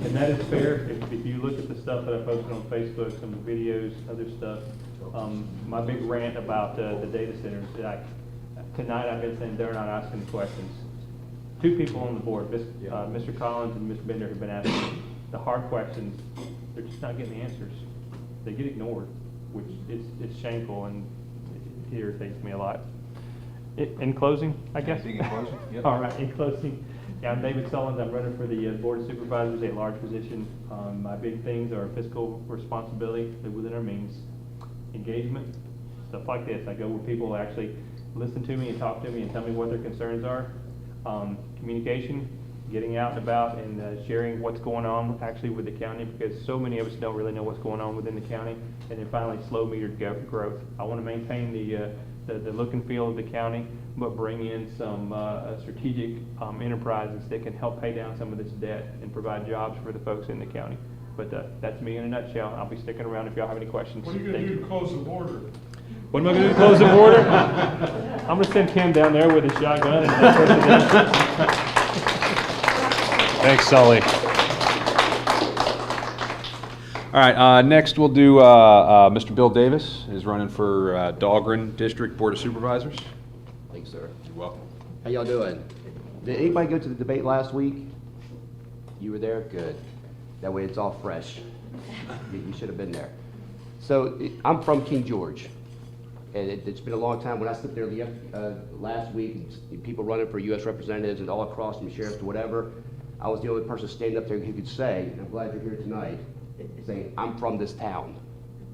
Speaker 8: And that is fair. If you look at the stuff that I posted on Facebook, some of the videos, other stuff, my big rant about the data centers, tonight I've been saying they're not asking the questions. 2 people on the board, Mr. Collins and Mr. Bender, have been asking the hard questions. They're just not getting the answers. They get ignored, which it's shameful and it irritates me a lot. In closing, I guess?
Speaker 7: Anything in closing? Yep.
Speaker 8: All right, in closing. Yeah, I'm David Sullins. I'm running for the Board of Supervisors, a large position. My big things are fiscal responsibility, live within our means, engagement, stuff like this. I go where people actually listen to me and talk to me and tell me what their concerns are. Communication, getting out and about and sharing what's going on actually with the county, because so many of us don't really know what's going on within the county. And then finally, slow metered growth. I want to maintain the look and feel of the county, but bring in some strategic enterprises that can help pay down some of this debt and provide jobs for the folks in the county. But that's me in a nutshell. I'll be sticking around if y'all have any questions.
Speaker 9: What are you going to do to close the border?
Speaker 8: What am I going to do to close the border? I'm going to send Kim down there with a shotgun. And
Speaker 7: Thanks, Sully. All right, next we'll do Mr. Bill Davis is running for Dahlgren District Board of Supervisors.
Speaker 12: Thanks, sir.
Speaker 7: You're welcome.
Speaker 12: How y'all doing? Did anybody go to the debate last week? You were there? Good. That way it's all fresh. You should have been there. So I'm from King George, and it's been a long time. When I stood there last week, people running for U.S. representatives and all across from sheriff to whatever, I was the only person standing up there who could say, and I'm glad you're here tonight, saying, I'm from this town.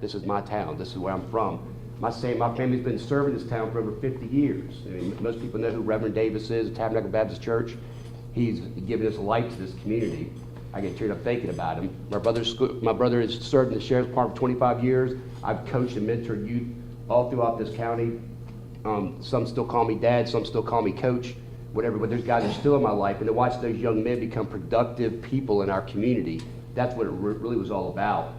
Speaker 12: This is my town. This is where I'm from. My family's been serving this town for over 50 years. I mean, most people know who Reverend Davis is at Tabernacle Baptist Church. He's given his life to this community. I get teared up thinking about him. My brother has served in the sheriff's department for 25 years. I've coached and mentored youth all throughout this county. Some still call me dad, some still call me coach, whatever, but there's guys that are still in my life. And to watch those young men become productive people in our community, that's what it really was all about.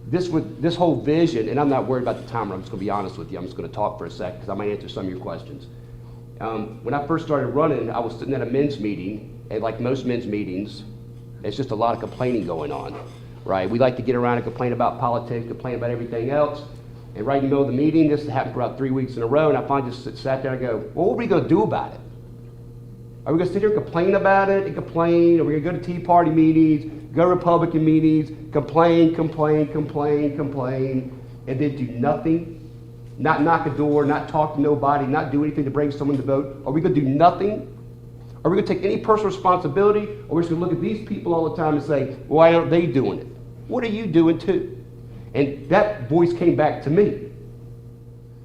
Speaker 12: This whole vision, and I'm not worried about the timer, I'm just going to be honest with you. I'm just going to talk for a sec because I might answer some of your questions. When I first started running, I was sitting at a men's meeting, and like most men's meetings, it's just a lot of complaining going on, right? We like to get around and complain about politics, complain about everything else, and right in the middle of the meeting, this happened for about 3 weeks in a row, and I finally just sat there and go, well, what are we going to do about it? Are we going to sit here and complain about it and complain? Are we going to go to Tea Party meetings, go to Republican meetings, complain, and then do nothing not knock a door, not talk to nobody, not do anything to bring someone to vote? Are we going to do nothing? Are we going to take any personal responsibility? Or are we just going to look at these people all the time and say, why aren't they doing it? What are you doing too? And that voice came back to me.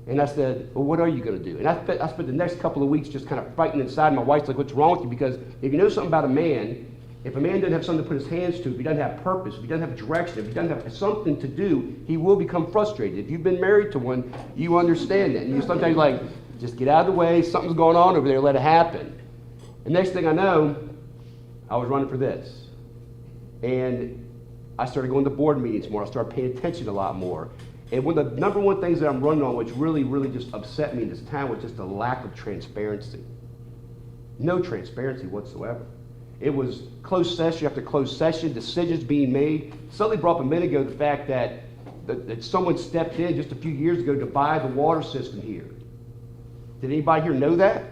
Speaker 12: And I said, well, what are you going to do? And I spent the next couple of weeks just kind of fighting inside. My wife's like, what's wrong with you? Because if you know something about a man, if a man doesn't have something to put his hands to, if he doesn't have purpose, if he doesn't have direction, if he doesn't have something to do, he will become frustrated. If you've been married to one, you understand that. And you sometimes like, just get out of the way, something's going on over there, let it happen. And next thing I know, I was running for this. And I started going to board meetings more. I started paying attention a lot more. And one of the number one things that I'm running on, which really, really just upset me in this town, was just the lack of transparency. No transparency whatsoever. It was closed session after closed session, decisions being made. Somebody brought up a minute ago the fact that someone stepped in just a few years ago to buy the water system here. Did anybody here know that?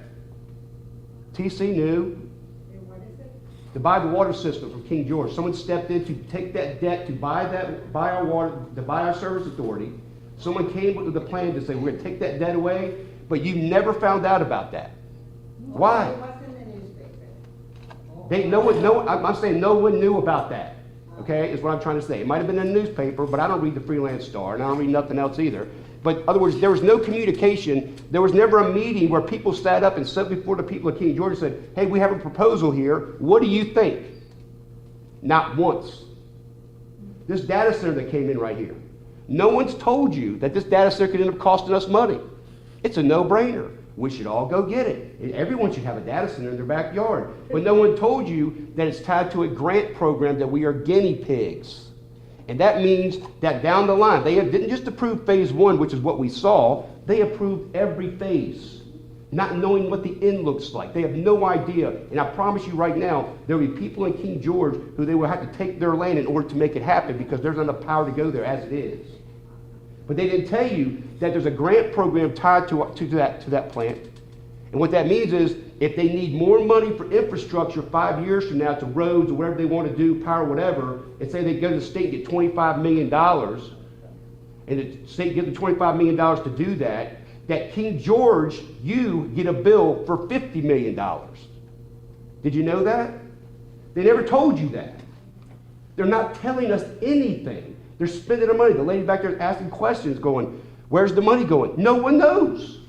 Speaker 12: TC knew. To buy the water system from King George. Someone stepped in to take that debt to buy our water, to buy our service authority. Someone came with the plan to say, we're going to take that debt away, but you never found out about that. Why?
Speaker 11: It was in the
Speaker 12: I'm
Speaker 11: newspaper.
Speaker 12: saying no one knew about that, okay, is what I'm trying to say. It might have been in the newspaper, but I don't read the Freelance Star, and I don't read nothing else either. But in other words, there was no communication. There was never a meeting where people sat up and said before the people of King George and said, hey, we have a proposal here. What do you think? Not once. This data center that came in right here. No one's told you that this data center could end up costing us money. It's a no-brainer. We should all go get it. And everyone should have a data center in their backyard. But no one told you that it's tied to a grant program that we are guinea pigs. And that means that down the line, they didn't just approve phase 1, which is what we saw, they approved every phase, not knowing what the end looks like. They have no idea. And I promise you right now, there will be people in King George who they will have to take their land in order to make it happen because there's not enough power to go there as it is. But they didn't tell you that there's a grant program tied to that plant. And what that means is if they need more money for infrastructure 5 years from now to roads or whatever they want to do, power, whatever, and say they go to the state and get $25 million, and the state gives them $25 million to do that, that King George, you get a bill for $50 million. Did you know that? They never told you that. They're not telling us anything. They're spending their money. The lady back there is asking questions going, where's the money going? No one knows.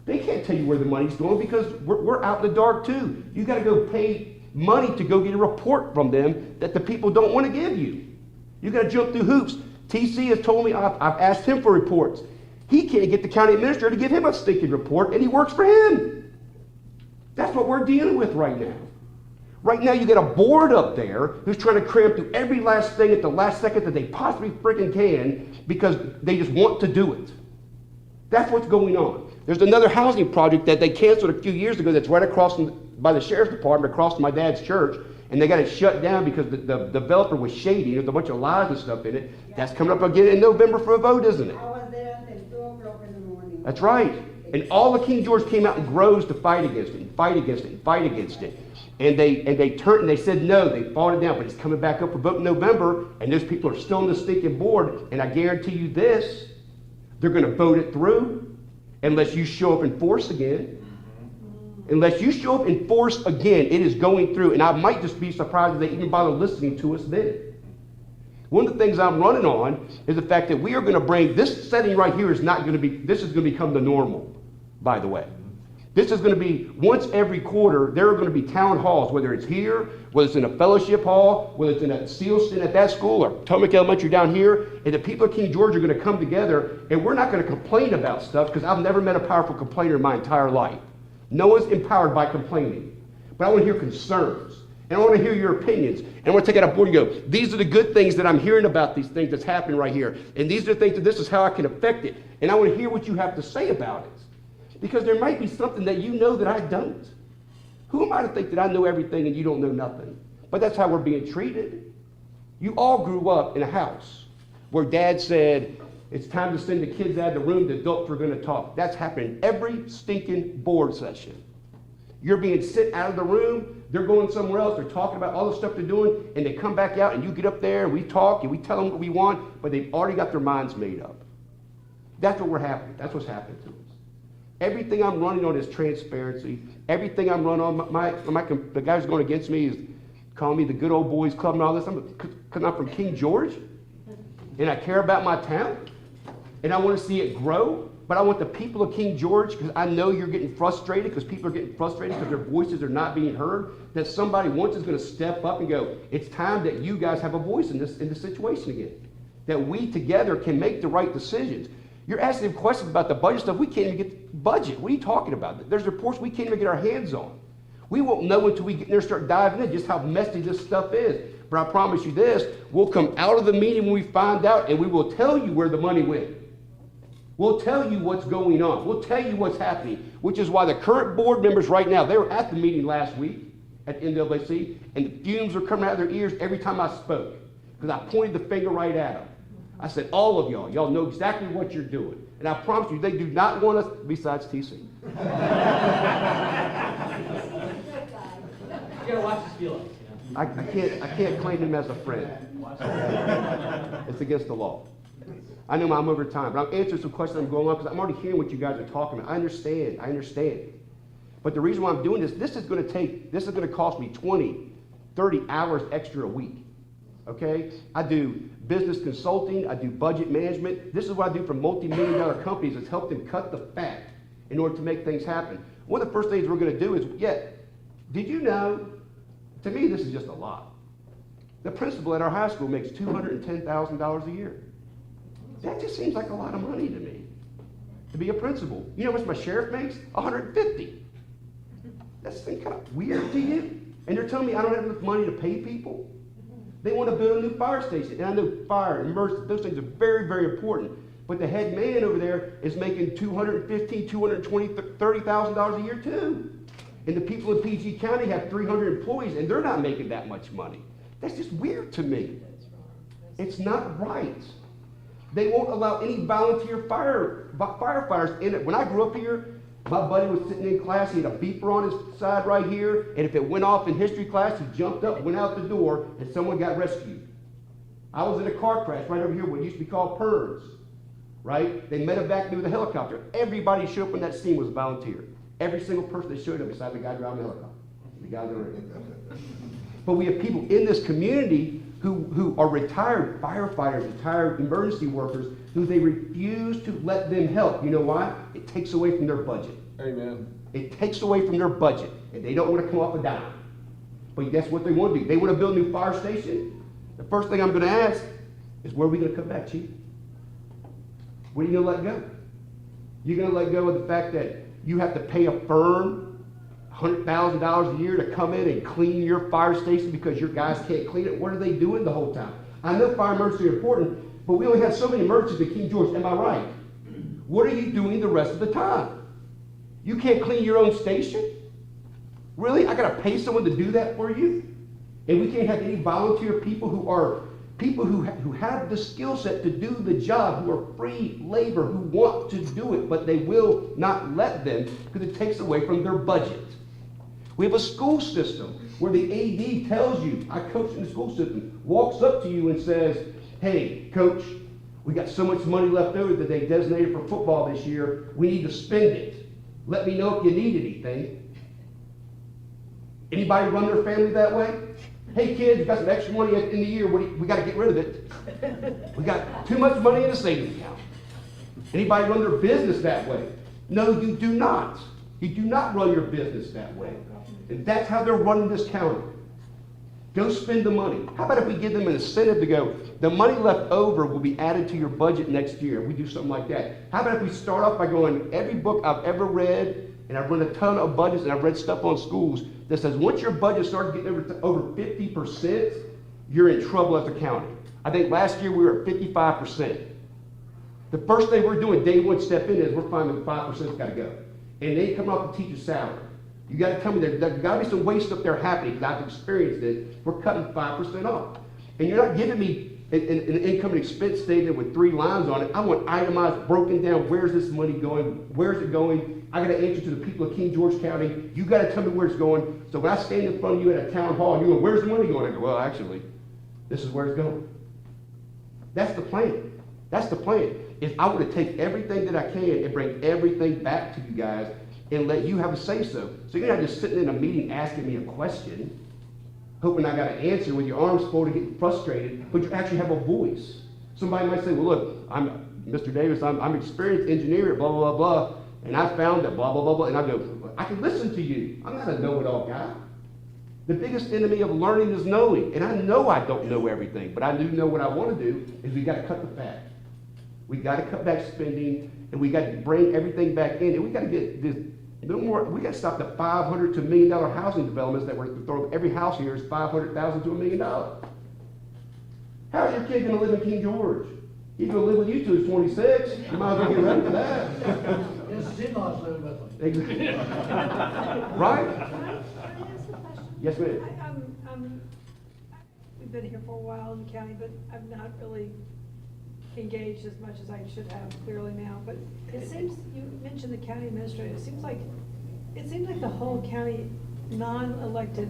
Speaker 12: They can't tell you where the money's going because we're out in the dark too. You got to go pay money to go get a report from them that the people don't want to give you. You got to jump through hoops. TC has told me, I've asked him for reports. He can't get the county administrator to give him a stinking report, and he works for him. That's what we're dealing with right now. Right now you got a board up there who's trying to cram through every last thing at the last second that they possibly freaking can because they just want to do it. That's what's going on. There's another housing project that they canceled a few years ago that's right across by the sheriff's department, across from my dad's church, and they got it shut down because the developer was shady. There's a bunch of lies and stuff in it. Yeah. That's coming up again in November for a vote, isn't it?
Speaker 11: I was there until 2 o'clock in the morning.
Speaker 12: That's right. And all the King George came out in groves to fight against it, and fight against it, and fight against it. And they turned and they said no, they fought it down, but it's coming back up for vote in November, and those people are still on the stinking board, and I guarantee you this, they're going to vote it through unless you show up in force again. Unless you show up in force again, it is going through, and I might just be surprised if they even bother listening to us then. One of the things I'm running on is the fact that we are going to bring, this setting right here is not going to be, this is going to become the normal, by the way. This is going to be, once every quarter, there are going to be town halls, whether it's here, whether it's in a fellowship hall, whether it's in a Sealston at that school, or Potomac Elementary down here, and the people of King George are going to come together, and we're not going to complain about stuff, because I've never met a powerful complainer in my entire life. No one's empowered by complaining. But I want to hear concerns, and I want to hear your opinions, and I want to take it out board and go, these are the good things that I'm hearing about these things that's happening right here, and these are the things that this is how I can affect it, and I want to hear what you have to say about it. Because there might be something that you know that I don't. Who am I to think that I know everything and you don't know nothing? But that's how we're being treated. You all grew up in a house where dad said, it's time to send the kids out of the room, the adults are going to talk. That's happening every stinking board session. You're being sent out of the room, they're going somewhere else, they're talking about all the stuff they're doing, and they come back out and you get up there and we talk and we tell them what we want, but they've already got their minds made up. That's what we're happening. That's what's happening to us. Everything I'm running on is transparency. Everything I'm running on, the guys going against me is calling me the good old boys club and all this. Because I'm from King George, and I care about my town, and I want to see it grow. But I want the people of King George, because I know you're getting frustrated, because people are getting frustrated because their voices are not being heard, that somebody once is going to step up and go, it's time that you guys have a voice in this situation again. That we together can make the right decisions. You're asking questions about the budget stuff. We can't even get the budget. What are you talking about? There's reports we can't even get our hands on. We won't know until we get in there and start diving in just how messy this stuff is. But I promise you this, we'll come out of the meeting when we find out, and we will tell you where the money went. We'll tell you what's going on. We'll tell you what's happening, which is why the current board members right now, they were at the meeting last week at NAAC, and the fumes were coming out of their ears every time I spoke, because I pointed the finger right at them. I said, all of y'all know exactly what you're doing. And I promise you, they do not want us, besides TC.
Speaker 13: You gotta watch his feelings, you know?
Speaker 12: I can't claim him as a friend. It's against the law. I know I'm over time, but I'm answering some questions I'm going on because I'm already hearing what you guys are talking about. I understand. But the reason why I'm doing this is going to cost me 20, 30 hours extra a week. Okay? I do business consulting, I do budget management. This is what I do for multi-million-dollar companies, is help them cut the fat in order to make things happen. One of the first things we're going to do is, did you know, to me this is just a lot. The principal at our high school makes $210,000 a year. That just seems like a lot of money to me, to be a principal. You know how much my sheriff makes? $150. That's kind of weird to you? And they're telling me I don't have enough money to pay people? They want to build a new fire station. And I know fire and emergency, those things are very, very important. But the head man over there is making $215,000, $220,000, $30,000 a year too. And the people in PG County have 300 employees, and they're not making that much money. That's just weird to me. It's not right. They won't allow any volunteer firefighters in it. When I grew up here, my buddy was sitting in class, he had a beeper on his side right here, and if it went off in history class, he jumped up, went out the door, and someone got rescued. I was in a car crash right over here, what used to be called PERS, right? They medevacked me with a helicopter. Everybody who showed up on that scene was a volunteer. Every single person that showed up besides the guy driving the helicopter. The guy But we have people in this community who are retired firefighters, retired emergency workers, who they refuse to let them help. You know why? It takes away from their budget.
Speaker 9: Amen.
Speaker 12: It takes away from their budget, and they don't want to come off a dime. But that's what they want to do. They want to build a new fire station. The first thing I'm going to ask is, where are we going to cut back, Chief? What are you going to let go? You're going to let go of the fact that you have to pay a firm $100,000 a year to come in and clean your fire station because your guys can't clean it? What are they doing the whole time? I know fire emergencies are important, but we only have so many emergencies at King George. Am I right? What are you doing the rest of the time? You can't clean your own station? Really? I got to pay someone to do that for you? And we can't have any volunteer people who have the skill set to do the job, who are free labor, who want to do it, but they will not let them because it takes away from their budget. We have a school system where the AD tells you, I coach in the school system, walks up to you and says, hey, coach, we got so much money left over that they designated for football this year. We need to spend it. Let me know if you need anything. Anybody run their family that way? Hey kids, we got some extra money in the year. We got to get rid of it. We got too much money in the savings account. Anybody run their business that way? No, you do not. You do not run your business that way. And that's how they're running this county. Go spend the money. How about if we give them an incentive to go, the money left over will be added to your budget next year. We do something like that. How about if we start off by going, every book I've ever read, and I've run a ton of budgets, and I've read stuff on schools that says once your budget starts getting over 50%, you're in trouble as a county. I think last year we were at 55%. The first thing we're doing, day one step in, is we're finding 5%'s got to go. And they come off the teacher's salary. You got to tell me there's got to be some waste up there happening, because I've experienced it. We're cutting 5% off. And you're not giving me an income and expense statement with 3 lines on it. I want itemized, broken down, where's this money going? Where's it going? I got to answer to the people of King George County. You got to tell me where it's going. So when I stand in front of you at a town hall, you go, where's the money going? I go, well, actually, this is where it's going. That's the plan. That's the plan. is I want to take everything that I can and bring everything back to you guys and let you have a say-so. So you're not just sitting in a meeting asking me a question, hoping I got an answer with your arms folded, getting frustrated, but you actually have a voice. Somebody might say, well, look, I'm Mr. Davis, I'm an experienced engineer, blah, blah, blah, blah, and I found that blah, blah, blah, blah, and I go, I can listen to you. I'm not a know-it-all guy. The biggest enemy of learning is knowing, and I know I don't know everything, but I do know what I want to do is we got to cut the fat. We got to cut back spending, and we got to bring everything back in, and we got to get this little more. We got to stop the $500 to $1 million housing developments that we're throwing. Every house here is $500,000 to $1 million. How's your kid going to live in King George? He's going to live with you till he's 26. You might as well get ready for that.
Speaker 13: Yes, in-laws live with them.
Speaker 12: Exactly. Right?
Speaker 10: Can I ask a question?
Speaker 12: Yes, ma'am.
Speaker 10: We've been here for a while in the county, but I've not really engaged as much as I should have clearly now. But it seems, you mentioned the county administrator, it seems like the whole county non-elected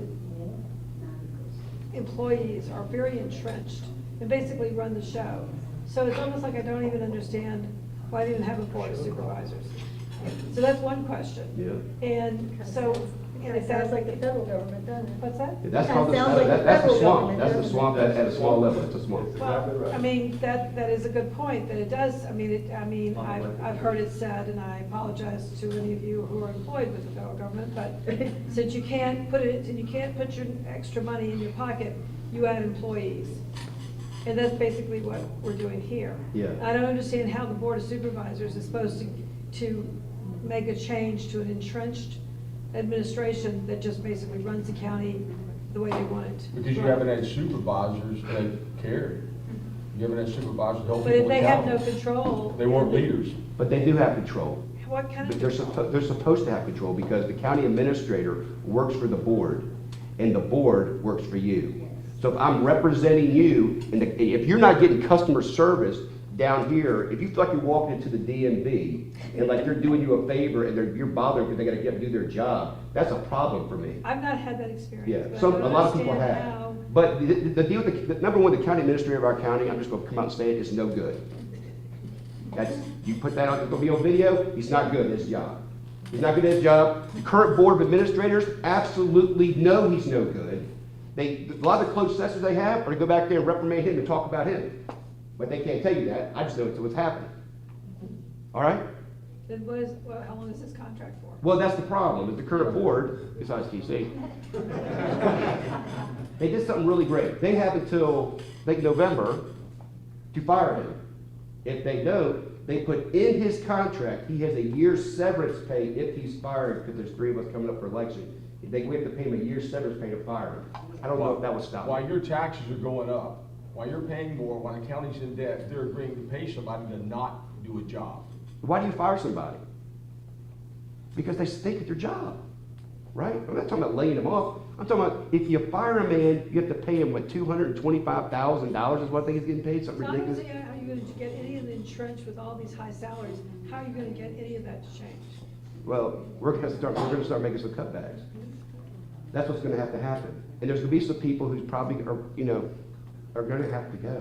Speaker 10: employees are very entrenched and basically run the show. So it's almost like I don't even understand why they even have a board of supervisors. So that's one question.
Speaker 12: Yeah.
Speaker 10: And so, and it sounds like the federal government, doesn't it? What's that?
Speaker 12: That's called
Speaker 11: Sounds like the
Speaker 12: that's the
Speaker 11: federal
Speaker 12: swamp.
Speaker 11: government,
Speaker 12: That's the
Speaker 11: doesn't it?
Speaker 12: swamp at a small level. It's a swamp.
Speaker 10: Well, I mean, that is a good point, that it does, I've heard it said, and I apologize to any of you who are employed with the federal government, but since you can't put your extra money in your pocket, you add employees. And that's basically what we're doing here.
Speaker 12: Yeah.
Speaker 10: I don't understand how the Board of Supervisors is supposed to make a change to an entrenched administration that just basically runs the county the way they want it.
Speaker 9: Because you haven't had supervisors that care. You haven't had supervisors help
Speaker 10: But if
Speaker 9: people
Speaker 10: they have no
Speaker 9: accountable.
Speaker 10: control.
Speaker 9: They weren't leaders.
Speaker 12: But they do have control.
Speaker 10: What kind
Speaker 12: But
Speaker 10: of
Speaker 12: they're,
Speaker 10: control?
Speaker 12: they're supposed to have control because the county administrator works for the board and the board works for you. So if I'm representing you, and if you're not getting customer service down here, if you feel like you're walking into the DMV and like they're doing you a favor and you're bothering because they got to get do their job, that's a problem for me.
Speaker 10: I've not had that experience.
Speaker 12: Yeah,
Speaker 10: but I
Speaker 12: some,
Speaker 10: don't
Speaker 12: a lot of people
Speaker 10: understand
Speaker 12: have.
Speaker 10: how-
Speaker 12: But the deal with the number one, the county administrator of our county, I'm just gonna come out and say it, is no good. That's, you put that on, it's gonna be on video, he's not good at his job. He's not good at his job. The current board of administrators absolutely know he's no good. A lot of the closed sessions they have are to go back there and reprimand him and talk about him. But they can't tell you that, I just know it's what's happening. All right?
Speaker 10: Then how long is this contract for?
Speaker 12: Well, that's the problem, is the current board, besides TC, they did something really great. They have until, I think, November to fire him. If they don't, they put in his contract, he has a year's severance pay if he's fired, because there's 3 of us coming up for election. We have to pay him a year's severance pay to fire him. I don't know if that was stopped.
Speaker 9: While your taxes are going up, while you're paying more, while the county's in debt, they're agreeing to pay somebody to not do a job.
Speaker 12: Why do you fire somebody? Because they stink at their job, right? I'm not talking about laying them off. I'm talking about if you fire a man, you have to pay him, what, $225,000 is what I think he's getting paid, something
Speaker 10: So I don't
Speaker 12: ridiculous?
Speaker 10: understand how you're going to get any of the entrenched with all these high salaries. How are you going to get any of that to change?
Speaker 12: Well, we're gonna start making some cutbacks. That's what's gonna have to happen. And there's gonna be some people who's probably are gonna have to go.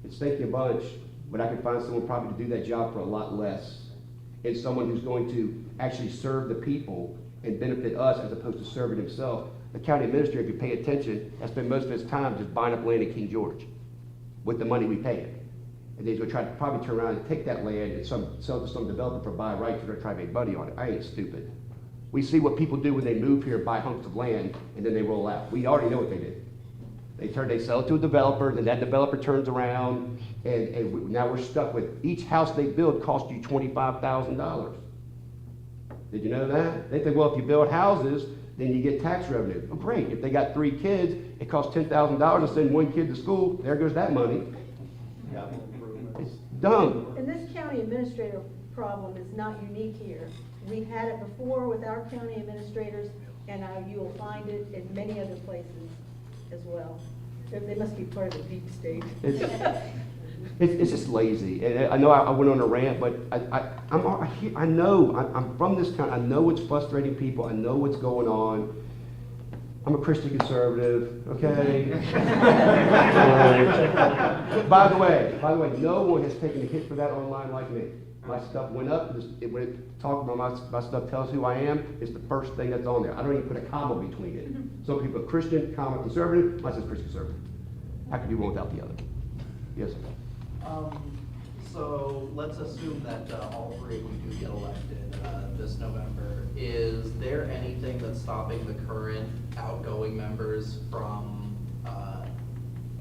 Speaker 12: It's thinking a bunch, but I can find someone probably to do that job for a lot less. And someone who's going to actually serve the people and benefit us as opposed to serving himself. The county administrator, if you pay attention, has spent most of his time just buying up land in King George with the money we pay him. And then he's gonna try to probably turn around and take that land and sell to some developer for buy rights, they're gonna try to make money on it. I ain't stupid. We see what people do when they move here, buy hunks of land, and then they roll out. We already know what they did. They sell it to a developer, then that developer turns around, and now we're stuck with each house they build costs you $25,000. Did you know that? They think, well, if you build houses, then you get tax revenue. Oh, great. If they got 3 kids, it costs $10,000 to send 1 kid to school. There goes that money. It's dumb.
Speaker 14: And this county administrator problem is not unique here. We've had it before with our county administrators, and you will find it in many other places as well. They must be part of the deep state.
Speaker 12: It's just lazy. And I know I went on a rant, but I know, I'm from this town. I know what's frustrating people. I know what's going on. I'm a Christian conservative, okay? By the way, no one has taken a hit for that online like me. My stuff went up, when it talked about my stuff tells who I am, it's the first thing that's on there. I don't even put a comma between it. Some people are Christian, comma, conservative, mine says Christian conservative. I could do one without the other. Yes, sir.
Speaker 5: So let's assume that all three of you do get elected this November. Is there anything that's stopping the current outgoing members from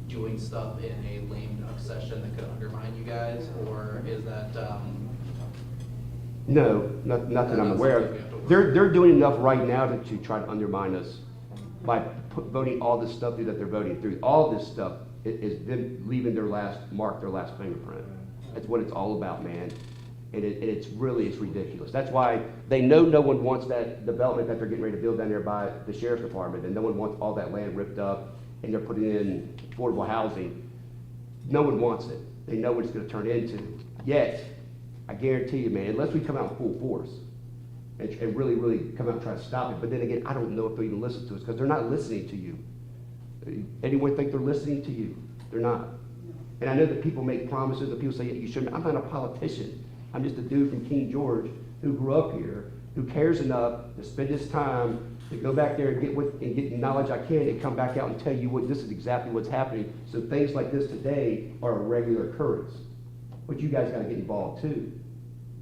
Speaker 5: doing stuff in a lame duck session that could undermine you guys? Or is that,
Speaker 12: No, not that I'm aware of. They're doing enough right now to try to undermine us by voting all this stuff through that they're voting through. All this stuff is them leaving their last mark, their last fingerprint. That's what it's all about, man. And it's ridiculous. That's why they know no one wants that development that they're getting ready to build down there by the sheriff's department, and no one wants all that land ripped up, and they're putting in affordable housing. No one wants it. They know what it's gonna turn into. Yet, I guarantee you, man, unless we come out in full force and really come out and try to stop it, but then again, I don't know if they'll even listen to us, because they're not listening to you. Anyone think they're listening to you? They're not. And I know that people make promises, and people say, you shouldn't. I'm not a politician. I'm just a dude from King George who grew up here, who cares enough to spend his time to go back there and get the knowledge I can and come back out and tell you this is exactly what's happening. So things like this today are a regular occurrence. But you guys got to get involved too.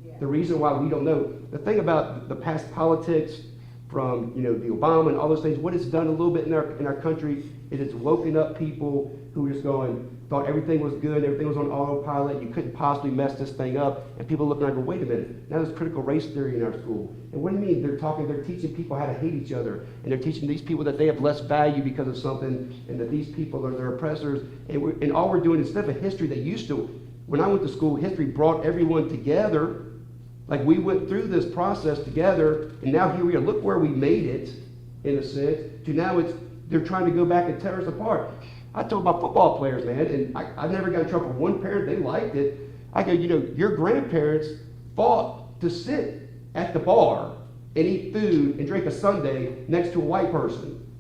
Speaker 11: Yeah.
Speaker 12: The reason why we don't know, the thing about the past politics from the Obama and all those things, what it's done a little bit in our country is it's woken up people who were just thought everything was good, everything was on autopilot, you couldn't possibly mess this thing up, and people looking and go, wait a minute, now there's critical race theory in our school. And what do you mean? They're teaching people how to hate each other, and they're teaching these people that they have less value because of something, and that these people are their oppressors, and all we're doing, instead of a history that used to, when I went to school, history brought everyone together, like we went through this process together, and now here we are, look where we made it, in a sense, to now they're trying to go back and tear us apart. I told my football players, man, and I never got in trouble with one parent, they liked it. I go, your grandparents fought to sit at the bar and eat food and drink a sundae next to a white person.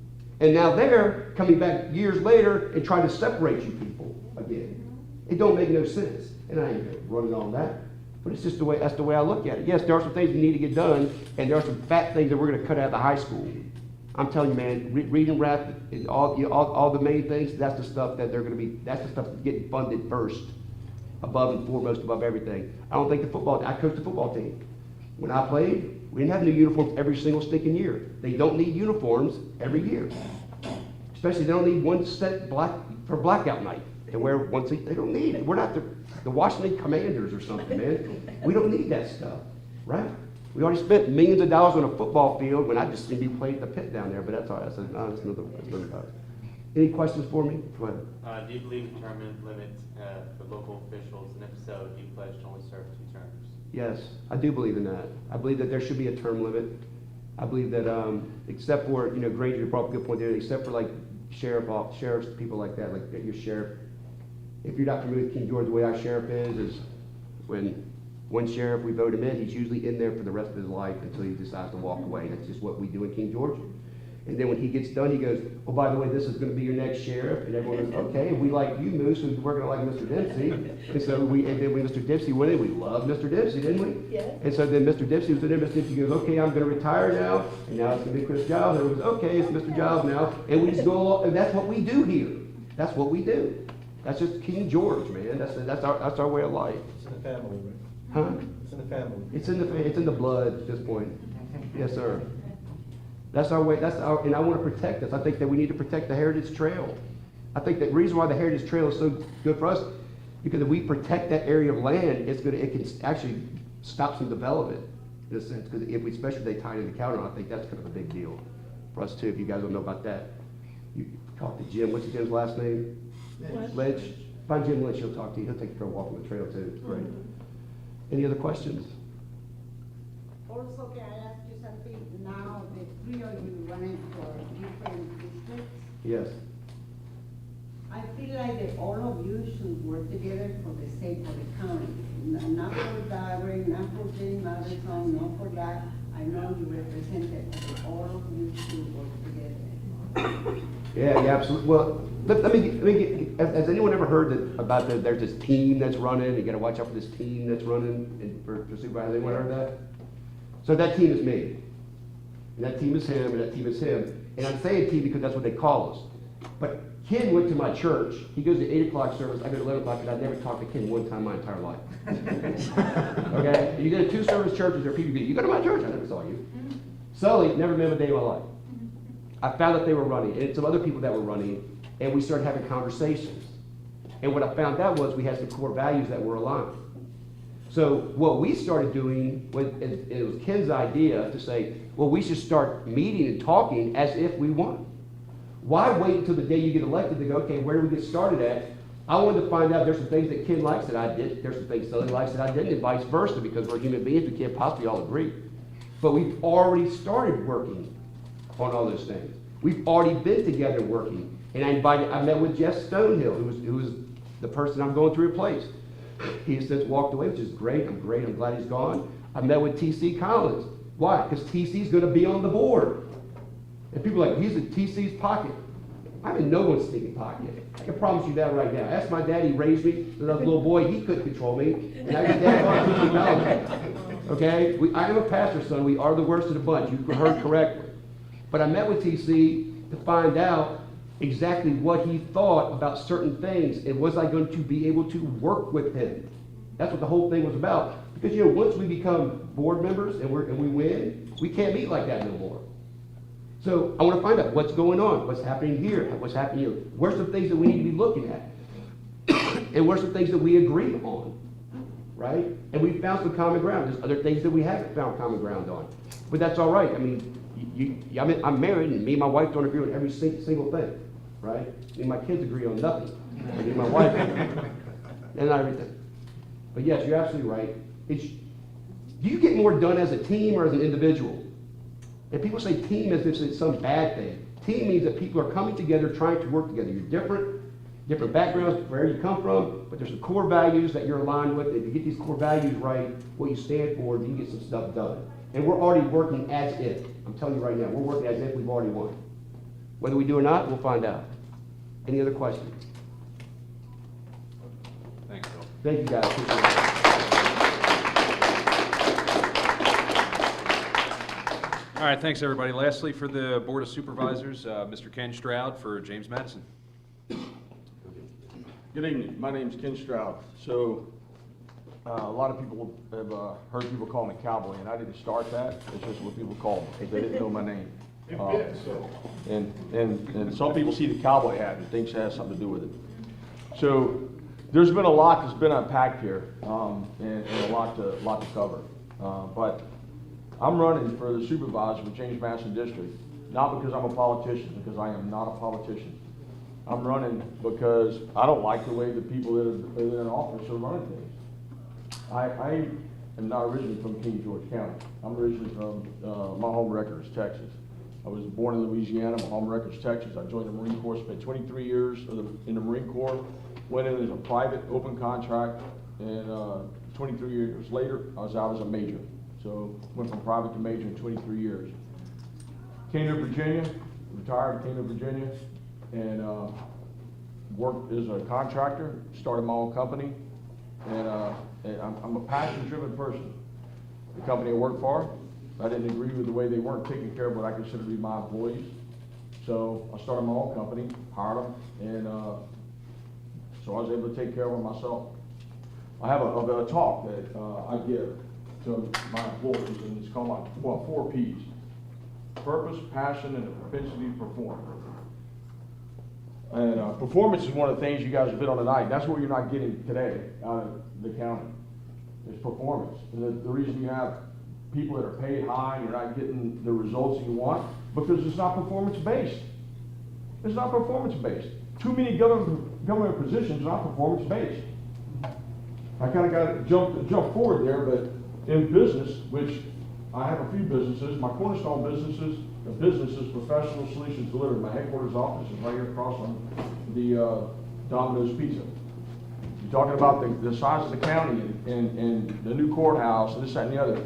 Speaker 12: And now they're coming back years later and trying to separate you people again. It don't make no sense. And I ain't running on that. But it's just that's the way I look at it. Yes, there are some things that need to get done, and there are some fat things that we're going to cut out of the high school. I'm telling you, man, reading, rap, and all the main things, that's the stuff that that's the stuff that's getting funded first, above and foremost, above everything. I don't think I coached the football team. When I played, we didn't have new uniforms every single stinking year. They don't need uniforms every year. Especially they don't need one set for blackout night. And wear once they don't need it. We're not the Washington Commanders or something, man. We don't need that stuff, right? We already spent millions of dollars on a football field when I just seem to be playing the pit down there, but that's all right. That's another topic. Any questions for me? Go ahead.
Speaker 6: Do you believe in term limits for local officials, and if so, do you pledge to only serve 2 terms?
Speaker 12: Yes, I do believe in that. I believe that there should be a term limit. I believe that except for, Granger brought up a good point there, except for like sheriffs, people like that, like your sheriff. If you're not familiar with King George, the way our sheriff is when one sheriff, we vote him in, he's usually in there for the rest of his life until he decides to walk away. That's just what we do in King George. And then when he gets done, he goes, oh, by the way, this is going to be your next sheriff. And everyone goes, okay, we like you, Moose, so we're going to like Mr. Dempsey. And so and then when Mr. Dempsey went in, we loved Mr. Dempsey, didn't we?
Speaker 14: Yes.
Speaker 12: And so then Mr. Dempsey was in there, Mr. Dempsey goes, okay, I'm going to retire now. And now it's going to be Chris Giles. And it was, okay, it's Mr. Giles now. And we just go along, and that's what we do here. That's what we do. That's just King George, man. That's our way of life.
Speaker 4: It's in the family, right?
Speaker 12: Huh?
Speaker 4: It's in the family.
Speaker 12: It's in the blood at this point. Yes, sir. That's our way. And I want to protect this. I think that we need to protect the Heritage Trail. I think that the reason why the Heritage Trail is so good for us, because if we protect that area of land, it can actually stop some development in a sense. Because especially if they tie it into counter, I think that's kind of a big deal for us too. If you guys don't know about that, you talk to Jim. What's Jim's last name? Lynch. Find Jim Lynch. He'll talk to you. He'll take you for a walk on the trail too. Great. Any other questions?
Speaker 11: Also, can I ask you something? Now, the 3 of you running for different districts,
Speaker 12: Yes.
Speaker 11: I feel like that all of you should work together for the sake of the county. Not for Darwin, not for Jane Madison, not for that. I know you represent it, but all of you should work together.
Speaker 12: Yeah, absolutely. Well, let me get, has anyone ever heard about there's this team that's running, you gotta watch out for this team that's running and for supervisor, anyone heard that? So that team is me. And that team is him, and that team is him. And I'm saying team because that's what they call us. But Ken went to my church. He goes to 8 o'clock service, I go to 11 o'clock, and I've never talked to Ken one time in my entire life. Okay? You go to 2 service churches, there are people, you go to my church, I never saw you. Sully, never met him a day in my life. I found that they were running, and some other people that were running, and we started having conversations. And what I found out was we had some core values that were aligned. So what we started doing, it was Ken's idea to say, well, we should start meeting and talking as if we won. Why wait until the day you get elected to go, okay, where do we get started at? I wanted to find out there's some things that Ken likes that I did, there's some things Sully likes that I didn't, and vice versa, because we're human beings, we can't possibly all agree. But we've already started working on all those things. We've already been together working. And I met with Jeff Stonehill, who was the person I'm going to replace. He has since walked away, which is great. I'm glad he's gone. I met with T.C. Collins. Why? Because T.C.'s going to be on the board. And people are like, he's in T.C.'s pocket. I'm in no one's stinking pocket. I can promise you that right now. Ask my dad, he raised me. When I was a little boy, he couldn't control me. And I was dad on T.C. Collins. Okay? I am a pastor's son. We are the worst of the bunch. You heard correctly. But I met with T.C. to find out exactly what he thought about certain things, and was I going to be able to work with him? That's what the whole thing was about. Because, once we become board members and we win, we can't meet like that no more. So I want to find out what's going on, what's happening here, what's happening here. Where's some things that we need to be looking at? And where's some things that we agree on, right? And we found some common ground. There's other things that we haven't found common ground on. But that's all right. I mean, I'm married, and me and my wife don't agree on every single thing, right? Me and my kids agree on nothing. Me and my wife, and not everything. But yes, you're absolutely right. Do you get more done as a team or as an individual? And people say team as if it's some bad thing. Team means that people are coming together, trying to work together. You're different backgrounds, where you come from, but there's some core values that you're aligned with. If you get these core values right, what you stand for, then you get some stuff done. And we're already working as if. I'm telling you right now, we're working as if we've already won. Whether we do or not, we'll find out. Any other questions?
Speaker 7: Thanks, Bill.
Speaker 12: Thank you, guys. Appreciate it.
Speaker 7: All right, thanks, everybody. Lastly, for the Board of Supervisors, Mr. Ken Stroud for James Madison.
Speaker 9: Good evening. My name's Ken Stroud. So, a lot of people have heard people call me Cowboy, and I didn't start that. It's just what people call me because they didn't know my name. And some people see the cowboy hat and thinks it has something to do with it. So, there's been a lot that's been unpacked here, and a lot to cover. But I'm running for the supervisor for James Madison District, not because I'm a politician, because I am not a politician. I'm running because I don't like the way the people that are in office are running things. I am not originally from King George County. I'm originally from, my home record is Texas. I was born in Louisiana, my home record is Texas. I joined the Marine Corps, spent 23 years in the Marine Corps, went in as a private open contract, and 23 years later, I was out as a major. So went from private to major in 23 years. Came to Virginia, retired, came to Virginia, and worked as a contractor, started my own company, and I'm a passion-driven person. The company I worked for, I didn't agree with the way they weren't taking care of what I consider to be my employees. So I started my own company, hired them, and so I was able to take care of them myself. I have a talk that I give to my employees, and it's called my 4 Ps. Purpose, passion, and the propensity to perform. And performance is one of the things you guys have been on tonight. That's what you're not getting today out of the county. It's performance. And the reason you have people that are paid high and you're not getting the results you want, because it's not performance-based. It's not performance-based. Too many government positions are not performance-based. I kind of got to jump forward there, but in business, which I have a few businesses, my cornerstone business is Professional Solutions Delivered. My headquarters office is right here across from the Domino's Pizza. You're talking about the size of the county and the new courthouse and this, that, and the other.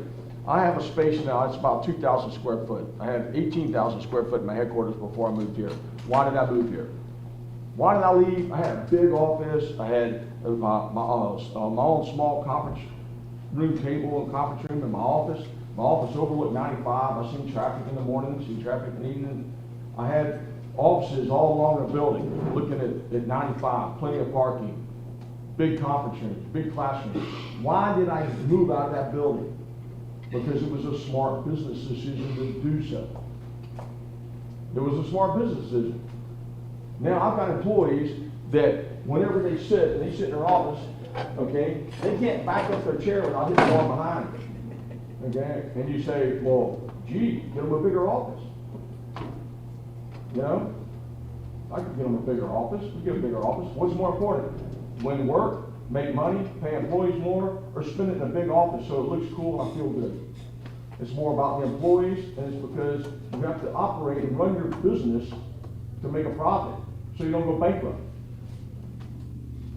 Speaker 9: I have a space now, it's about 2,000 square foot. I had 18,000 square foot in my headquarters before I moved here. Why did I move here? Why did I leave? I had a big office. I had my own small conference room table and conference room in my office. My office overlooked 95. I seen traffic in the morning, seen traffic in the evening. I had offices all along the building looking at 95, plenty of parking, big conference rooms, big classrooms. Why did I move out of that building? Because it was a smart business decision to do so. It was a smart business decision. Now, I've got employees that whenever they sit, and they sit in their office, okay, they can't back up their chair without hitting the wall behind them. Okay? And you say, well, gee, get them a bigger office. You know? I could get them a bigger office. We get a bigger office. What's more important? Win work, make money, pay employees more, or spend it in a big office so it looks cool and I feel good? It's more about the employees, and it's because you have to operate and run your business to make a profit so you don't go bankrupt.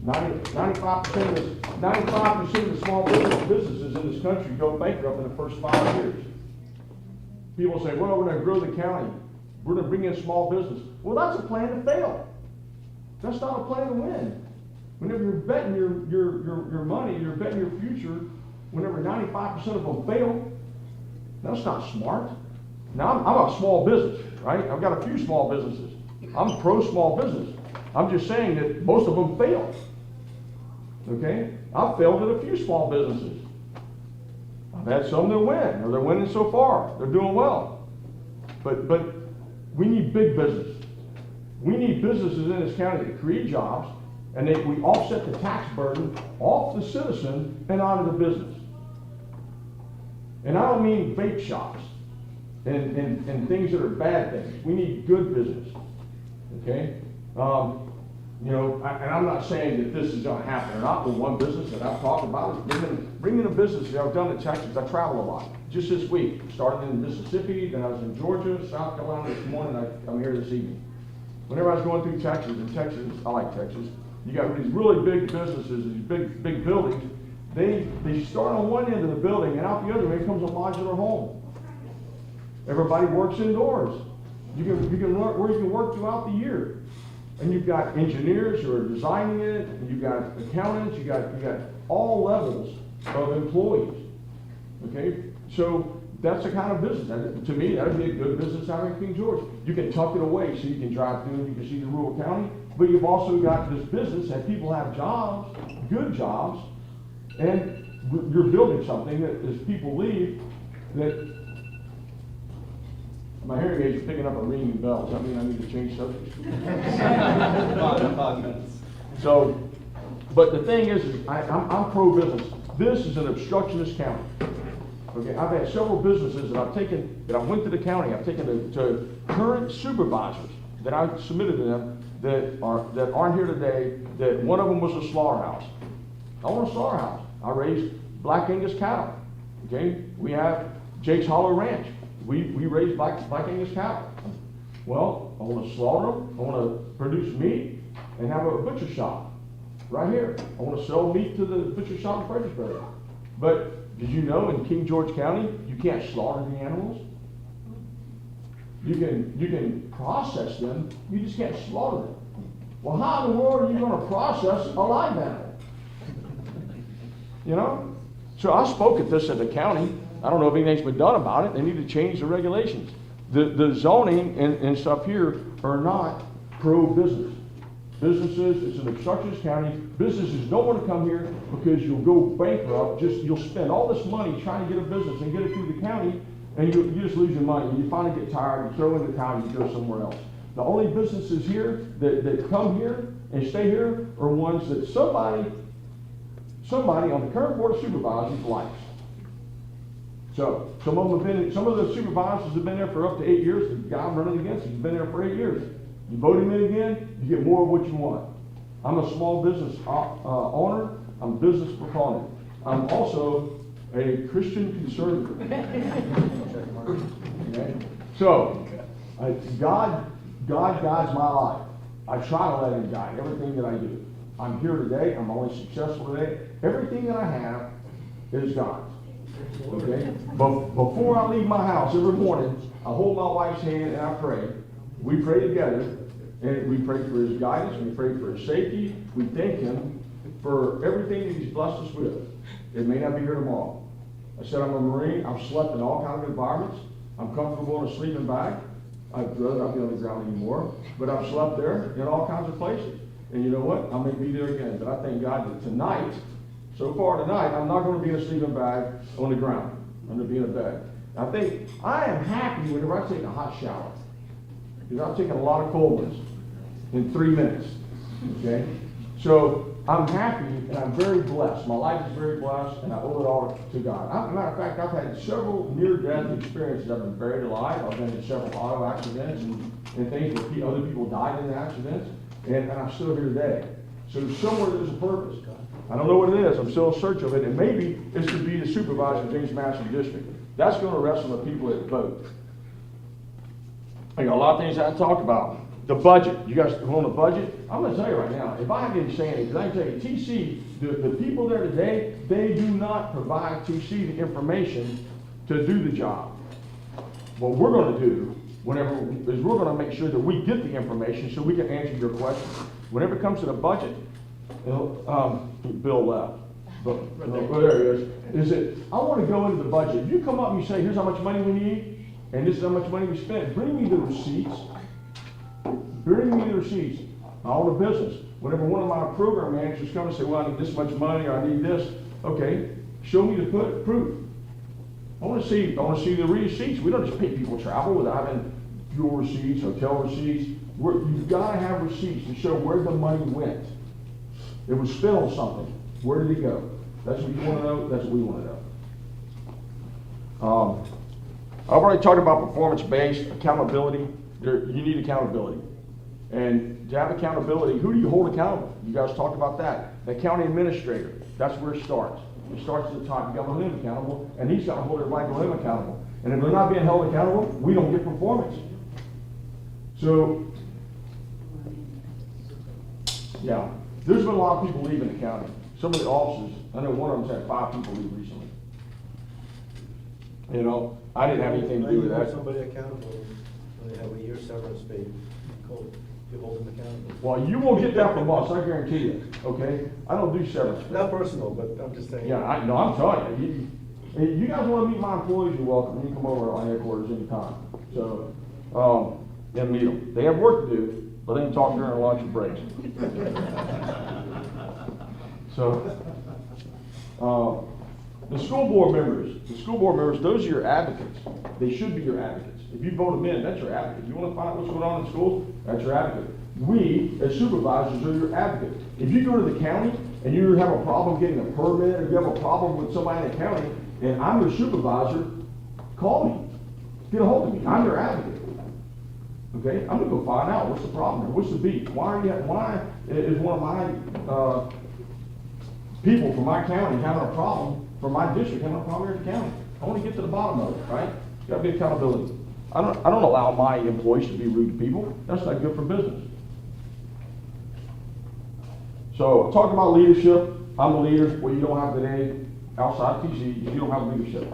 Speaker 9: 95% of the small businesses in this country go bankrupt in the first 5 years. People say, well, we're going to grow the county. We're going to bring in small business. Well, that's a plan to fail. That's not a plan to win. Whenever you're betting your money, you're betting your future, whenever 95% of them fail, that's not smart. Now, I'm a small business, right? I've got a few small businesses. I'm pro small business. I'm just saying that most of them fail. Okay? I've failed at a few small businesses. I've had some that win, or they're winning so far. They're doing well. But we need big business. We need businesses in this county that create jobs, and that we offset the tax burden off the citizen and onto the business. And I don't mean vape shops and things that are bad things. We need good business. Okay? You know, and I'm not saying that this is going to happen or not, but one business that I've talked about is bringing a business that I've done in Texas. I travel a lot. Just this week, started in Mississippi, then I was in Georgia, South Carolina this morning, I'm here this evening. Whenever I was going through Texas, I like Texas, you got these really big businesses, these big buildings. They start on one end of the building, and out the other end comes a modular home. Everybody works indoors. You can work throughout the year. And you've got engineers who are designing it, and you've got accountants, you got all levels of employees. Okay? So that's the kind of business. And to me, that would be a good business out in King George. You can tuck it away so you can drive through and you can see the rural county, but you've also got this business that people have jobs, good jobs, and you're building something that as people leave, that my hearing aids are picking up a ringing bell. Does that mean I need to change subjects?
Speaker 5: 5 minutes.
Speaker 9: So, but the thing is I'm pro-business. This is an obstructionist county. Okay, I've had several businesses that I went to the county, I've taken to current supervisors that I submitted to them that aren't here today, that one of them was a slaughterhouse. I want a slaughterhouse. I raised Black Angus cattle. Okay, we have Jake's Hollow Ranch. We raise Black Angus cattle. Well, I want to slaughter them. I want to produce meat and have a butcher shop right here. I want to sell meat to the butcher shop in Fredericksburg. But did you know in King George County you can't slaughter the animals? You can process them. You just can't slaughter them. Well, how in the world are you going to process a live animal? You know? So I spoke at this at the county. I don't know if anything's been done about it. They need to change the regulations. The zoning and stuff here are not pro-business. Businesses, it's an obstructionist county. Businesses don't want to come here because you'll go bankrupt. You'll spend all this money trying to get a business and get it through the county, and you just lose your money. And you finally get tired, you throw in the towel, you go somewhere else. The only businesses here that come here and stay here are ones that somebody on the current board of supervisors likes. So some of the supervisors have been there for up to 8 years. The guy I'm running against has been there for 8 years. You vote him in again, you get more of what you want. I'm a small business owner. I'm a business proponent. I'm also a Christian conservative. Okay? So God guides my life. I try to let him guide everything that I do. I'm here today. I'm only successful today. Everything that I have is God's. Okay? But before I leave my house every morning, I hold my wife's hand and I pray. We pray together, and we pray for his guidance, we pray for his safety, we thank him for everything that he's blessed us with. It may not be here tomorrow. I said I'm a Marine, I've slept in all kinds of environments, I'm comfortable in a sleeping bag. I'd rather not be on the ground anymore, but I've slept there in all kinds of places. And you know what? I may be there again, but I thank God that tonight, so far tonight, I'm not going to be in a sleeping bag on the ground. I'm going to be in a bed. I think I am happy whenever I take a hot shower, because I've taken a lot of cold ones in 3 minutes. Okay? So I'm happy and I'm very blessed. My life is very blessed, and I owe it all to God. As a matter of fact, I've had several near-death experiences. I've been buried alive. I've been in several auto accidents and things where other people died in the accidents, and I'm still here today. So somewhere there's a purpose. I don't know what it is. I'm still in search of it, and maybe it's to be the supervisor of James Madison District. That's going to rest on the people that vote. I got a lot of things I talk about. The budget. You guys on the budget? I'm going to tell you right now, if I have any saying, because I can tell you, TC, the people there today, they do not provide TC the information to do the job. What we're going to do, is we're going to make sure that we get the information so we can answer your questions. Whenever it comes to the budget, Bill left. But there he is that I want to go into the budget. If you come up and you say, here's how much money we need, and this is how much money we spent, bring me the receipts. Bring me the receipts. I own a business. Whenever one of my program managers comes and say, well, I need this much money, or I need this, okay, show me the proof. I want to see the receipts. We don't just pay people travel without having fuel receipts, hotel receipts. You've got to have receipts to show where the money went. It was spent on something. Where did it go? That's what you want to know. That's what we want to know. I've already talked about performance-based accountability. You need accountability. And to have accountability, who do you hold accountable? You guys talked about that. The county administrator, that's where it starts. It starts at the top. You got to hold him accountable, and he's got to hold everybody hold him accountable. And if they're not being held accountable, we don't get performance. So, yeah, there's been a lot of people leaving the county. Some of the offices, I know one of them's had 5 people leave recently. You know, I didn't have anything to do with that.
Speaker 4: Somebody accountable, they have a year severance pay. You hold them accountable.
Speaker 9: Well, you won't get that from us, I guarantee you, okay? I don't do severance.
Speaker 4: Not personal, but I'm just saying.
Speaker 9: Yeah, I'm telling you. You guys want to meet my employees, you're welcome. You can come over to our headquarters anytime. So, and meet them. They have work to do, but they can talk during lunch and breaks. So, the school board members, those are your advocates. They should be your advocates. If you vote them in, that's your advocate. You want to find out what's going on in schools, that's your advocate. We, as supervisors, are your advocate. If you go to the county and you have a problem getting a permit, or you have a problem with somebody in the county, and I'm your supervisor, call me. Get a hold of me. I'm your advocate. Okay? I'm going to go find out what's the problem here. What's the beef? Why is one of my people from my county having a problem, from my district having a problem here in the county? I want to get to the bottom of it, right? Got to be accountability. I don't allow my employees to be rude to people. That's not good for business. So, talking about leadership, I'm a leader. What you don't have today outside of TC is you don't have leadership.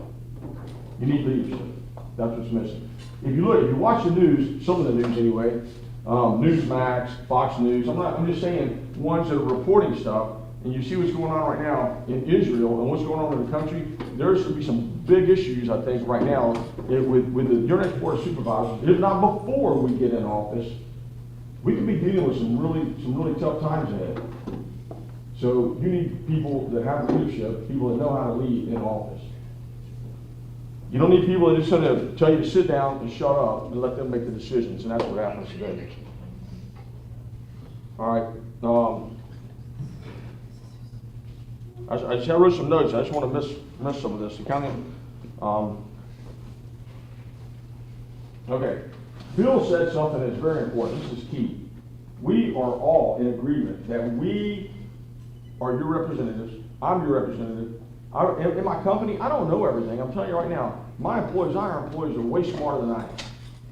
Speaker 9: You need leadership. That's what's missing. If you watch the news, some of the news anyway, Newsmax, Fox News, I'm just saying ones that are reporting stuff, and you see what's going on right now in Israel and what's going on in the country, there's going to be some big issues, I think, right now with your next board of supervisors. If not before we get in office, we could be dealing with some really tough times ahead. So you need people that have leadership, people that know how to lead in office. You don't need people that just going to tell you to sit down and shut up and let them make the decisions, and that's what happens today. All right. I wrote some notes. I just want to miss some of this. Okay. Bill said something that's very important. This is key. We are all in agreement that we are your representatives. I'm your representative. In my company, I don't know everything. I'm telling you right now, our employees are way smarter than I am.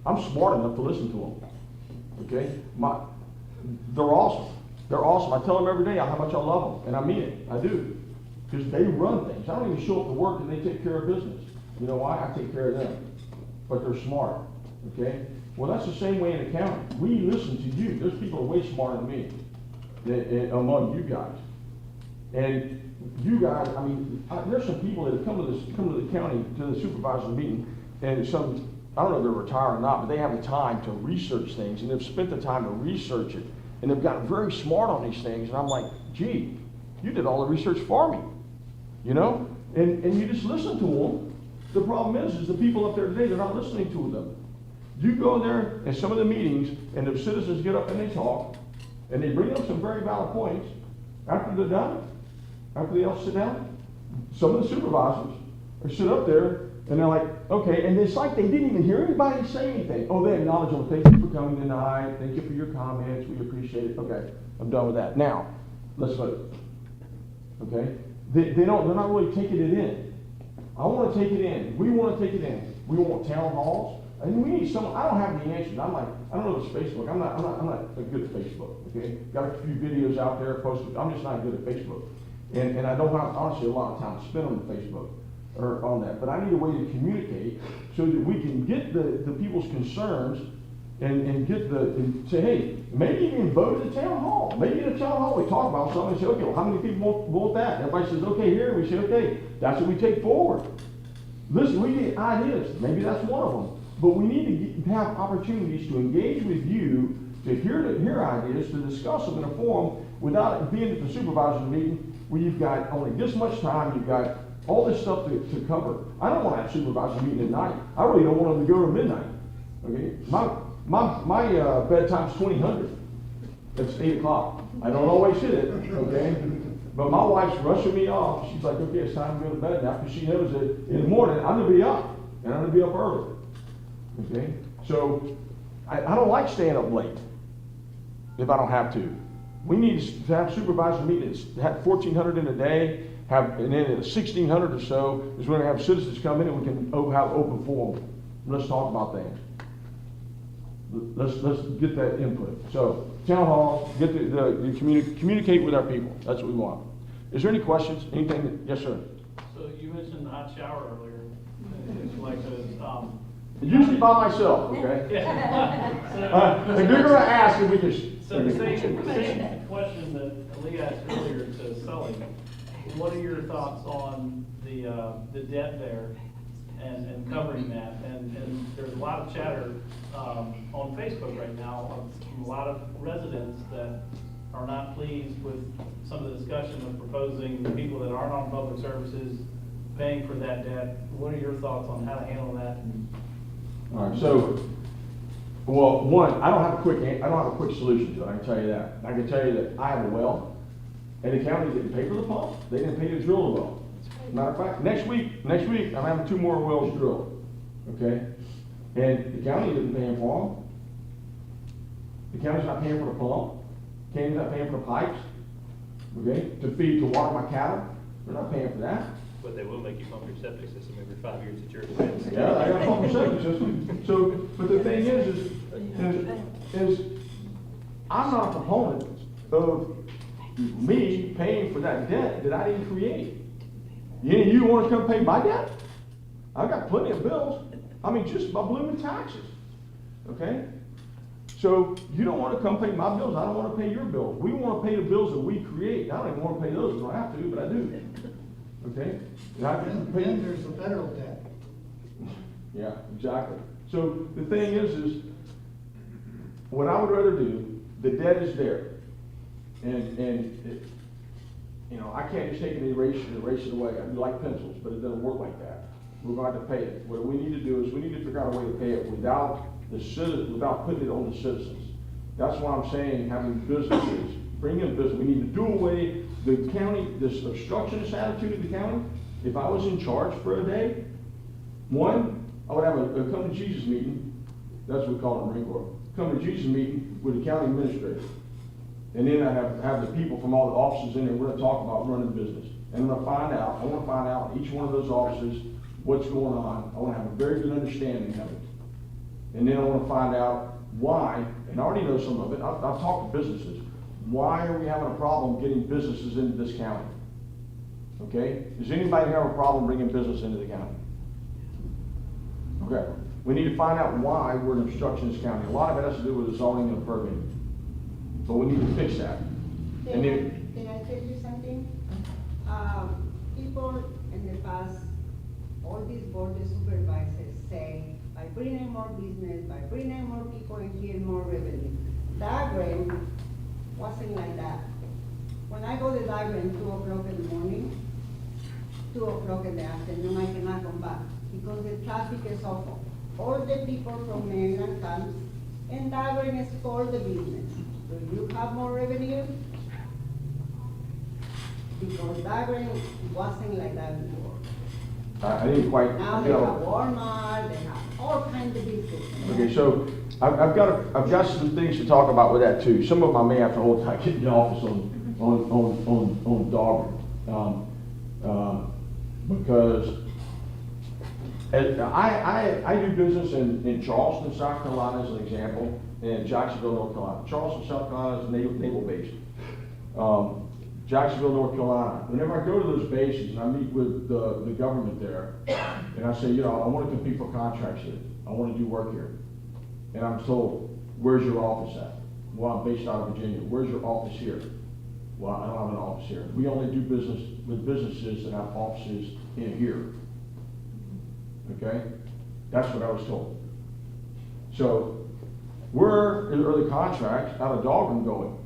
Speaker 9: I'm smart enough to listen to them. Okay? They're awesome. They're awesome. I tell them every day how much I love them, and I mean it. I do. because they run things. I don't even show up to work and they take care of business. You know why? I take care of them. But they're smart, okay? Well, that's the same way in the county. We listen to you. There's people who are way smarter than me among you guys. And you guys, I mean, there's some people that have come to the county, to the supervisor's meeting, and some, I don't know if they're retired or not, but they have the time to research things, and they've spent the time to research it, and they've gotten very smart on these things, and I'm like, gee, you did all the research for me, you know? And you just listen to them. The problem is the people up there today, they're not listening to them. You go there in some of the meetings, and the citizens get up and they talk, and they bring up some very valid points. After they're done, after they all sit down, some of the supervisors sit up there, and they're like, okay, and it's like they didn't even hear anybody say anything. Oh, they acknowledge them. Thank you for coming tonight. Thank you for your comments. We appreciate it. Okay, I'm done with that. Now, let's vote. Okay? They're not really taking it in. I want to take it in. We want to take it in. We want town halls. And we need someone. I don't have the answers. I'm like, I don't know if it's Facebook. I'm not good at Facebook. Okay, got a few videos out there posted. I'm just not good at Facebook, and I don't have honestly a lot of time to spend on Facebook or on that. But I need a way to communicate so that we can get the people's concerns and get and say, hey, maybe you can vote at the town hall. Maybe at the town hall we talk about something and say, okay, well, how many people want that? And everybody says, okay, here. We say, okay, that's what we take forward. Listen, we get ideas. Maybe that's one of them. But we need to have opportunities to engage with you, to hear ideas, to discuss them in a forum without it being at the supervisor's meeting where you've got only this much time, you've got all this stuff to cover. I don't want to have supervisors meeting at night. I really don't want them to go to midnight. Okay, my bedtime's 2000. It's 8 o'clock. I don't always hit it. Okay, but my wife's rushing me off. She's like, okay, it's time to go to bed now, because she knows that in the morning I'm gonna be up, and I'm gonna be up early. Okay, so I don't like staying up late if I don't have to. We need to have supervisor meetings, have 1,400 in a day, and then at 1,600 or so is when we have citizens come in and we can have open forum. Let's talk about things. Let's get that input. So town hall, get the communicate with our people. That's what we want. Is there any questions? Anything? Yes, sir.
Speaker 15: So you mentioned the hot shower earlier. Like those,
Speaker 9: usually by myself, okay? If you're going to ask, if we just...
Speaker 15: So the same question that Lee asked earlier to Sully, what are your thoughts on the debt there and covering that? And there's a lot of chatter on Facebook right now from a lot of residents that are not pleased with some of the discussion of proposing people that aren't on public services paying for that debt. What are your thoughts on how to handle that?
Speaker 9: All right, so, well, one, I don't have a quick solution to it, I can tell you that. I can tell you that I have a well, and the county didn't pay for the pump, they didn't pay to drill the well. Matter of fact, next week, I'm having 2 more wells drilled, okay? And the county isn't paying for them. The county's not paying for the pump, the county's not paying for the pipes, okay, to water my cattle. They're not paying for that.
Speaker 8: But they will make you pump your septic system every 5 years at your expense.
Speaker 9: Yeah, I got a pump septic system. So, but the thing is I'm not a proponent of me paying for that debt that I didn't create. Any of you want to come pay my debt? I've got plenty of bills. I mean, just my blooming taxes. Okay? So you don't want to come pay my bills. I don't want to pay your bills. We want to pay the bills that we create. I don't even want to pay those if I have to, but I do. Okay?
Speaker 13: Then there's the federal debt.
Speaker 9: Yeah, exactly. So the thing is what I would rather do, the debt is there. And it, I can't just take it and erase it away. I like pencils, but it doesn't work like that. We're going to pay it. What we need to do is we need to figure out a way to pay it without putting it on the citizens. That's why I'm saying having businesses, bring in business. We need to do away the county, this obstructionist attitude of the county. If I was in charge for a day, one, I would have a come to Jesus meeting. That's what we call it in the Marine Corps. Come to Jesus meeting with the county administrator. And then I have the people from all the offices in there. We're going to talk about running the business. And I want to find out in each one of those offices what's going on. I want to have a very good understanding of it. And then I want to find out why, and I already know some of it. I've talked to businesses. Why are we having a problem getting businesses into this county? Okay? Does anybody have a problem bringing business into the county? Okay. We need to find out why we're an obstructionist county. A lot of it has to do with the zoning and permitting. But we need to fix that. And then,
Speaker 11: Can I tell you something? People in the past, all these board of supervisors say, by bringing in more business, by bringing in more people in here, more revenue. Diagram wasn't like that. When I go to Diagram 2 o'clock in the morning, 2 o'clock in the afternoon, I cannot come back because the traffic is awful. All the people from Maryland comes, and Diagram is for the business. Do you have more revenue? Because Diagram wasn't like that before.
Speaker 9: I didn't quite,
Speaker 11: Now they have Walmart, they have all kinds of businesses.
Speaker 9: Okay, so I've got some things to talk about with that too. Some of them I may have to hold tight, get in the office on Dahlgren. Because I do business in Charleston, South Carolina as an example, and Jacksonville, North Carolina. Charleston, South Carolina is naval base. Jacksonville, North Carolina. Whenever I go to those bases and I meet with the government there, and I say, you know, I want to compete for contracts here. I want to do work here. And I'm told, where's your office at? Well, I'm based out of Virginia. Where's your office here? Well, I don't have an office here. We only do business with businesses that have offices in here. Okay? That's what I was told. So, where are the contracts out of Dahlgren going?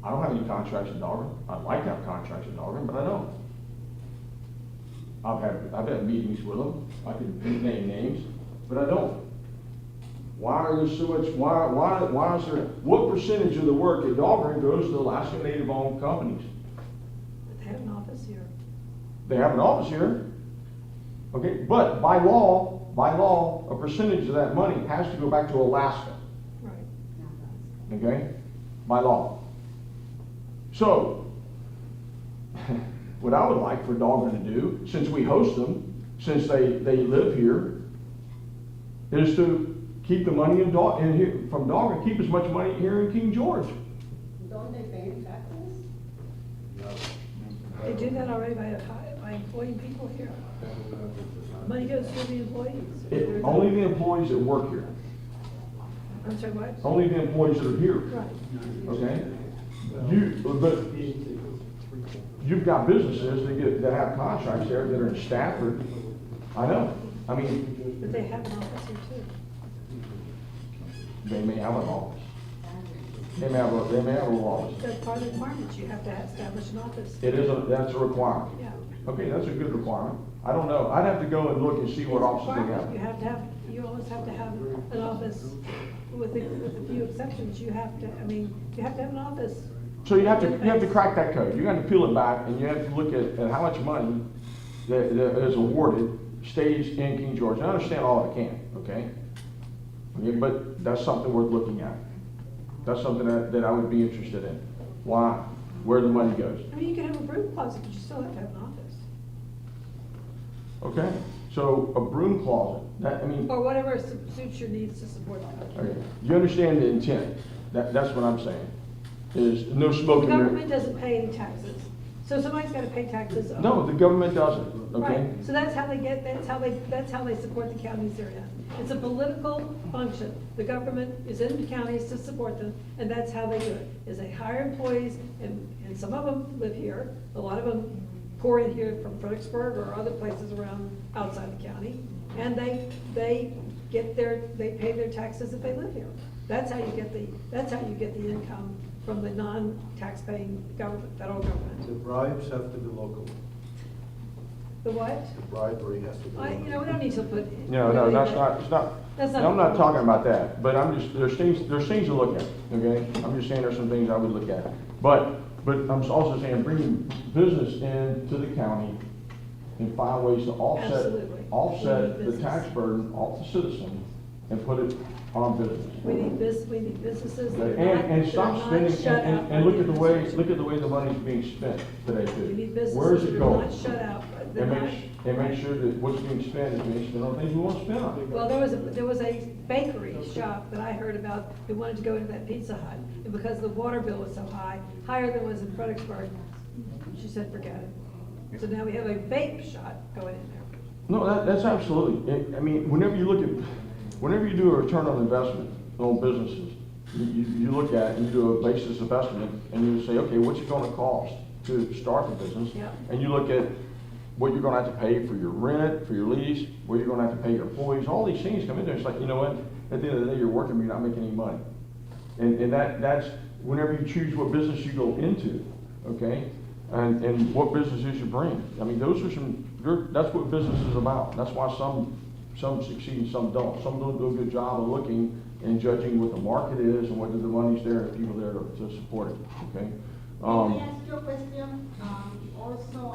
Speaker 9: I don't have any contracts in Dahlgren. I'd like to have contracts in Dahlgren, but I don't. I've had meetings with them. I can name names, but I don't. Why are there so much? Why is there? What percentage of the work at Dahlgren goes to Alaska Native-owned companies?
Speaker 10: But they have an office here.
Speaker 9: They have an office here. Okay, but by law, a percentage of that money has to go back to Alaska.
Speaker 10: Right.
Speaker 9: Okay, by law. So, what I would like for Dahlgren to do, since we host them, since they live here, is to keep the money in here from Dahlgren, keep as much money here in King George.
Speaker 11: Don't they pay taxes?
Speaker 10: They do that already by employing people here. Money goes to the employees.
Speaker 9: Only the employees that work here.
Speaker 10: I'm sorry, what?
Speaker 9: Only the employees that are here.
Speaker 10: Right.
Speaker 9: Okay? But you've got businesses that have contracts there that are in Stafford. I know. I mean.
Speaker 10: But they have an office here too.
Speaker 9: They may have an office. They may have a little office.
Speaker 10: That's part of the requirements. You have to establish an office.
Speaker 9: That's a requirement.
Speaker 10: Yeah.
Speaker 9: Okay, that's a good requirement. I don't know. I'd have to go and look and see what offices they have.
Speaker 10: You always have to have an office, with a few exceptions. You have to have an office.
Speaker 9: So you have to crack that code. You have to peel it back, and you have to look at how much money that is awarded stays in King George. I understand all I can, okay? But that's something worth looking at. That's something that I would be interested in. Why? Where the money goes.
Speaker 10: I mean, you can have a broom closet, but you still have to have an office.
Speaker 9: Okay, so a broom closet.
Speaker 10: Or whatever suits your needs to support that.
Speaker 9: Okay. You understand the intent? That's what I'm saying. Is no smoking.
Speaker 10: The government doesn't pay any taxes, so somebody's got to pay taxes.
Speaker 9: No, the government doesn't. Okay.
Speaker 10: Right. So that's how they get. That's how they support the counties they're in. It's a political function. The government is in the counties to support them, and that's how they do it. Is they hire employees, and some of them live here. A lot of them pour in here from Fredericksburg or other places around outside the county, and they pay their taxes if they live here. That's how you get the income from the non-tax-paying government, federal government.
Speaker 4: The bribes have to be local.
Speaker 10: The what?
Speaker 4: The bribery has to be local.
Speaker 10: We don't need to put.
Speaker 9: No, that's not. It's not.
Speaker 10: That's not.
Speaker 9: I'm not talking about that. But there's things to look at. Okay. I'm just saying there's some things I would look at. But I'm also saying bringing business into the county and find ways to offset the tax burden off the citizen and put it on business.
Speaker 10: We need businesses that
Speaker 9: and stop spending
Speaker 10: shut out.
Speaker 9: and look at the way the money's being spent today too.
Speaker 10: We need businesses
Speaker 9: Where is
Speaker 10: that
Speaker 9: it
Speaker 10: are
Speaker 9: going?
Speaker 10: not shut out then
Speaker 9: And make sure that what's being spent is being spent on things we want to spend on.
Speaker 10: Well, there was a bakery shop that I heard about who wanted to go into that Pizza Hut, and because the water bill was so high, higher than was in Fredericksburg, she said, forget it. So now we have a vape shop going in there.
Speaker 9: No, that's absolutely, I mean, whenever you do a return on investment on businesses, you look at it and you do a basis of estimate and you say, okay, what's it gonna cost to start the business?
Speaker 10: Yep.
Speaker 9: And you look at what you're gonna have to pay for your rent, for your lease, what you're gonna have to pay your employees, all these things come in there. It's like, you know what, at the end of the day, you're working, but you're not making any money. And that's whenever you choose what business you go into, okay? And what businesses you bring. I mean, that's what business is about. That's why some succeed and some don't. Some don't do a good job of looking and judging what the market is and whether the money's there and people there to support it, okay?
Speaker 11: Let me ask you a question. Also,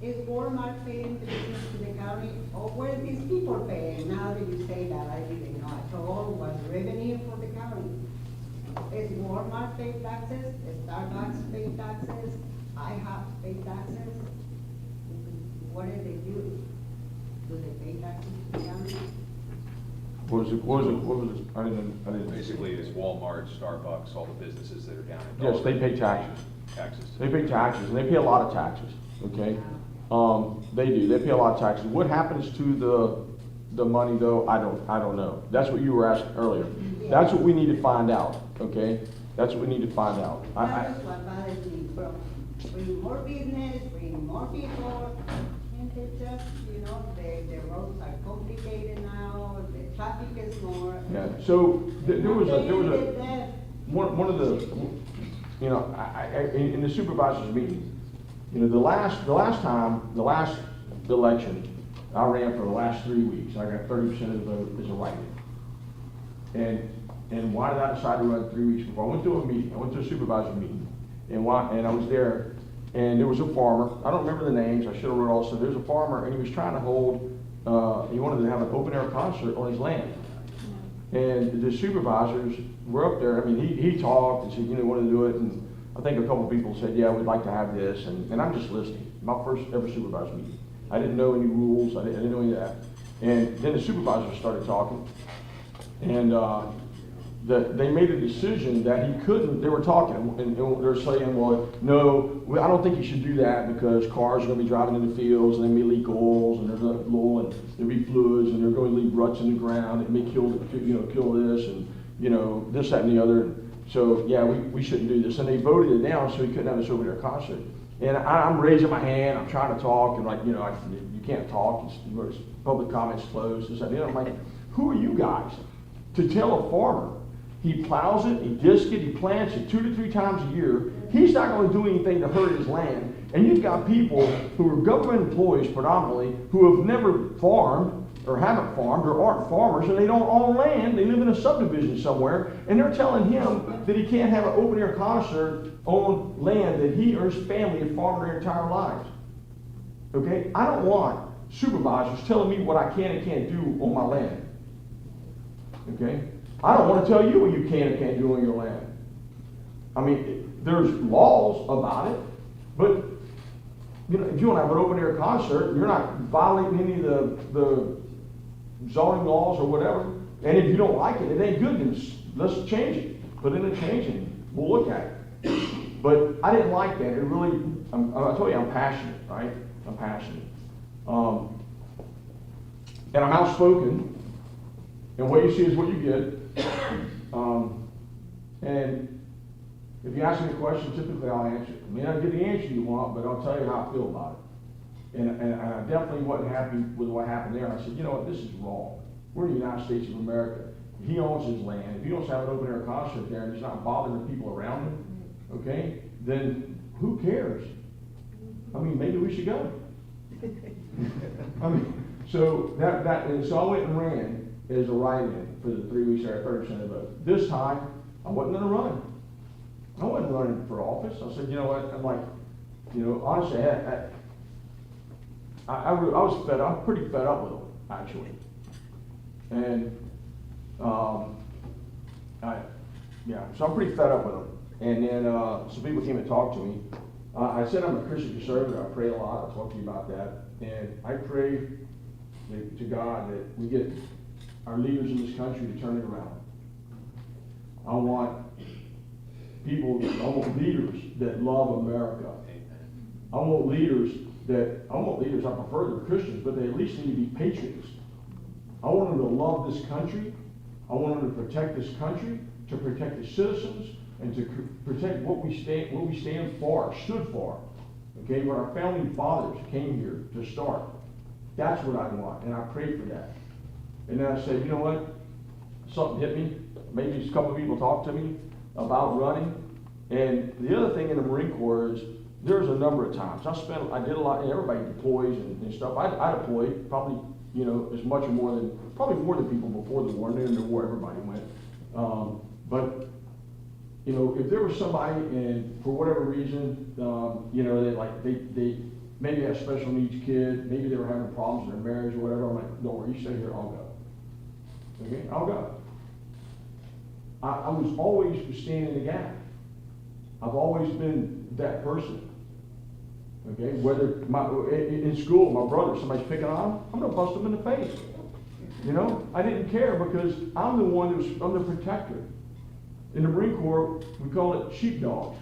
Speaker 11: is Walmart paying the business to the county, or were these people paying? Now that you say that, I didn't know. I thought all was revenue for the county. Is Walmart pay taxes? Is Starbucks pay taxes? IHOP pay taxes? What do they do? Do they pay taxes to the county?
Speaker 9: What was it? I didn't.
Speaker 7: Basically, it's Walmart, Starbucks, all the businesses that are down in.
Speaker 9: Yes, they pay taxes.
Speaker 7: Taxes.
Speaker 9: They pay taxes, and they pay a lot of taxes, okay? They do, they pay a lot of taxes. What happens to the money though, I don't know. That's what you were asking earlier. That's what we need to find out, okay? That's what we need to find out.
Speaker 11: That is what bothers me, bro. Bring more business, bring more people, and it just, the roads are complicated now, the traffic is more.
Speaker 9: Yeah, so there was one of the, in the supervisors meeting, the last election, I ran for the last 3 weeks. I got 30% of the vote as a write-in. And why did I decide to run 3 weeks before? I went to a meeting. I went to a supervisor meeting, and I was there. And there was a farmer. I don't remember the names. I should have wrote all stuff. There was a farmer, and he was trying to hold. He wanted to have an open air concert on his land. And the supervisors were up there. I mean, he talked and said, wanted to do it. And I think a couple of people said, yeah, we'd like to have this. And I'm just listening. My first ever supervisor meeting. I didn't know any rules. I didn't know any of that. And then the supervisors started talking. And they made a decision that he couldn't. They were talking, and they're saying, well, no, I don't think you should do that because cars are going to be driving in the fields, and they may leak oils, and there's a lull, and there'll be fluids, and they're going to leave ruts in the ground. It may kill this, and this, that, and the other. So yeah, we shouldn't do this. And they voted it down, so he couldn't have this over their concert. And I'm raising my hand. I'm trying to talk, and you can't talk. It's public comments closed. This, that, and the other. I'm like, who are you guys to tell a farmer? He plows it, he discs it, he plants it 2 to 3 times a year. He's not going to do anything to hurt his land. And you've got people who are government employees predominantly who have never farmed or haven't farmed or aren't farmers, and they don't own land. They live in a subdivision somewhere, and they're telling him that he can't have an open air concert on land that he or his family have farmed their entire lives. Okay? I don't want supervisors telling me what I can and can't do on my land. Okay? I don't want to tell you what you can and can't do on your land. I mean, there's laws about it, but if you want to have an open air concert, you're not violating any of the zoning laws or whatever. And if you don't like it, it ain't good. Then let's change it. Put in a change and we'll look at it. But I didn't like that. It really, I told you I'm passionate, right? I'm passionate. And I'm outspoken. And what you see is what you get. And if you ask me a question, typically I'll answer it. I may not get the answer you want, but I'll tell you how I feel about it. And I definitely wasn't happy with what happened there. I said, you know what, this is wrong. We're in the United States of America. He owns his land. If he wants to have an open air concert there and he's not bothering the people around him, okay, then who cares? I mean, maybe we should go. I mean, so so I went and ran as a write-in for the 3 weeks there, 30% of the vote. This time, I wasn't going to run. I wasn't running for office. I said, you know what? I'm like, honestly, I was fed up. I'm pretty fed up with them, actually. And so I'm pretty fed up with them. And then some people came and talked to me, I said I'm a Christian conservative. I pray a lot. I'll talk to you about that. And I pray to God that we get our leaders in this country to turn it around. I want leaders that love America. I want leaders, I prefer they're Christians, but they at least need to be patriots. I want them to love this country. I want them to protect this country, to protect the citizens, and to protect what we stand for, stood for. Okay, what our founding fathers came here to start. That's what I want, and I pray for that. And then I said, you know what? Something hit me. Maybe a couple of people talked to me about running. And the other thing in the Marine Corps is there's a number of times I did a lot. Everybody deploys and stuff. I deployed probably as much or more than people before the war. And then in the war, everybody went. But if there was somebody and for whatever reason, they maybe have a special needs kid, maybe they were having problems in their marriage or whatever. I'm like, don't worry, you stay here, I'll go. Okay, I'll go. I was always standing in the gap. I've always been that person. Okay, whether in school, my brother, somebody's picking on him, I'm gonna bust them in the face. I didn't care because I'm the one I'm the protector. In the Marine Corps, we call it sheepdogs.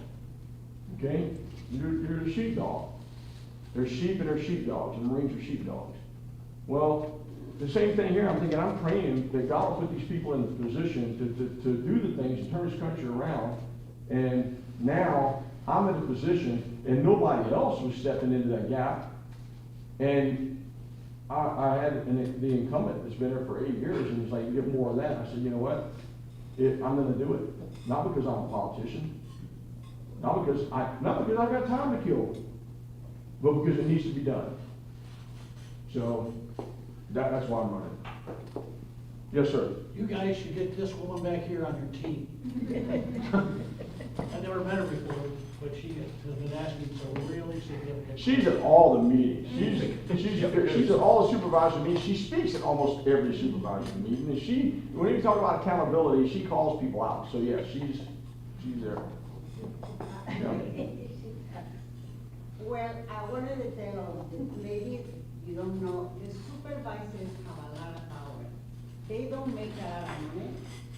Speaker 9: Okay, you're the sheepdog. There's sheep and there's sheepdogs, and Marines are sheepdogs. Well, the same thing here. I'm thinking, I'm praying that God will put these people in the position to do the things and turn this country around. And now I'm in a position, and nobody else was stepping into that gap. And I had the incumbent that's been there for 8 years, and he's like, give more of that. I said, you know what? I'm going to do it. Not because I'm a politician. Not because I got time to kill, but because it needs to be done. So that's why I'm running. Yes, sir.
Speaker 13: You guys should get this woman back here on your team. I never met her before, but she has been asking some really significant.
Speaker 9: She's at all the meetings. She's at all the supervisory meetings. She speaks at almost every supervisory meeting. And when you talk about accountability, she calls people out. So yeah, she's there. Yeah.
Speaker 11: Well, I wanted to tell the ladies, you don't know, the supervisors have a lot of power. They don't make a lot of money,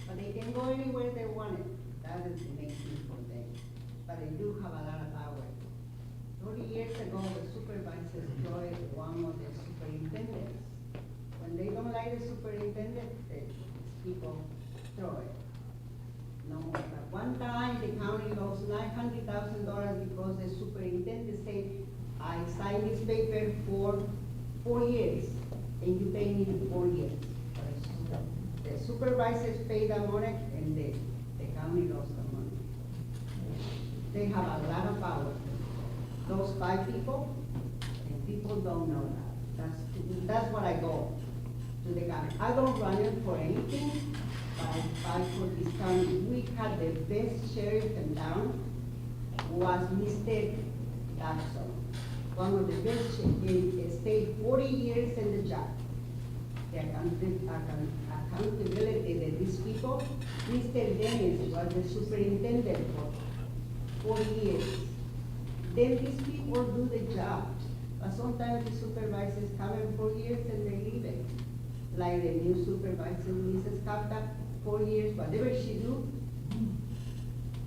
Speaker 11: but they can go anywhere they want it. That is the main thing for them. But they do have a lot of power. 30 years ago, the supervisors employed one of the superintendents. When they don't like the superintendent, the people throw it. No more. But one time, the county lost $900,000 because the superintendent said, I signed this paper for 4 years, and you pay me 4 years. The supervisors pay the money, and the county lost the money. They have a lot of power. Those 5 people, and people don't know that. That's what I go to the county. I don't run it for anything, but I fight for this county. We had the best sheriff in town, was Mr. Dobson. One of the best, he stayed 40 years in the job. The accountability that these people, Mr. Dennis was the superintendent for 4 years. Then these people do the job. But sometimes the supervisors come in 4 years and they leave it. Like the new supervisor, Mrs. Kapta, 4 years, whatever she do,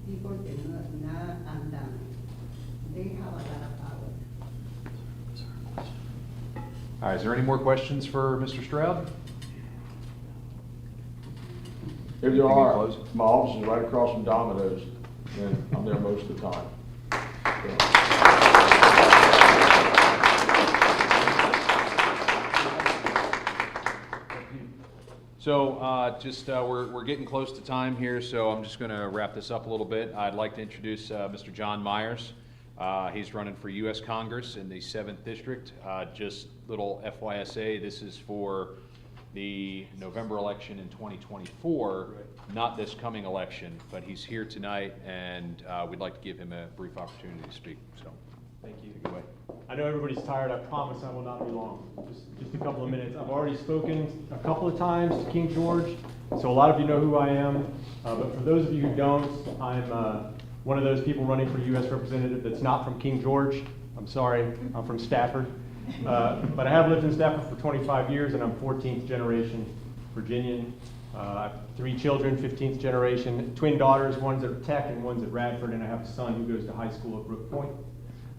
Speaker 11: people cannot undone. They have a lot of power.
Speaker 7: All right, is there any more questions for Mr. Stroud?
Speaker 9: If there are, my office is right across from Domino's, and I'm there most of the time.
Speaker 7: So we're getting close to time here, so I'm just going to wrap this up a little bit. I'd like to introduce Mr. John Myers. He's running for U.S. Congress in the 7th District. Just little FYSA, this is for the November election in 2024, not this coming election, but he's here tonight, and we'd like to give him a brief opportunity to speak. So,
Speaker 16: thank you.
Speaker 7: Take it away.
Speaker 16: I know everybody's tired. I promise I will not be long. Just a couple of minutes. I've already spoken a couple of times to King George, so a lot of you know who I am. But for those of you who don't, I'm one of those people running for U.S. representative that's not from King George. I'm sorry, I'm from Stafford. But I have lived in Stafford for 25 years, and I'm 14th generation Virginian. I have 3 children, 15th generation, twin daughters, one's at Tech and one's at Radford, and I have a son who goes to high school at Brook Point.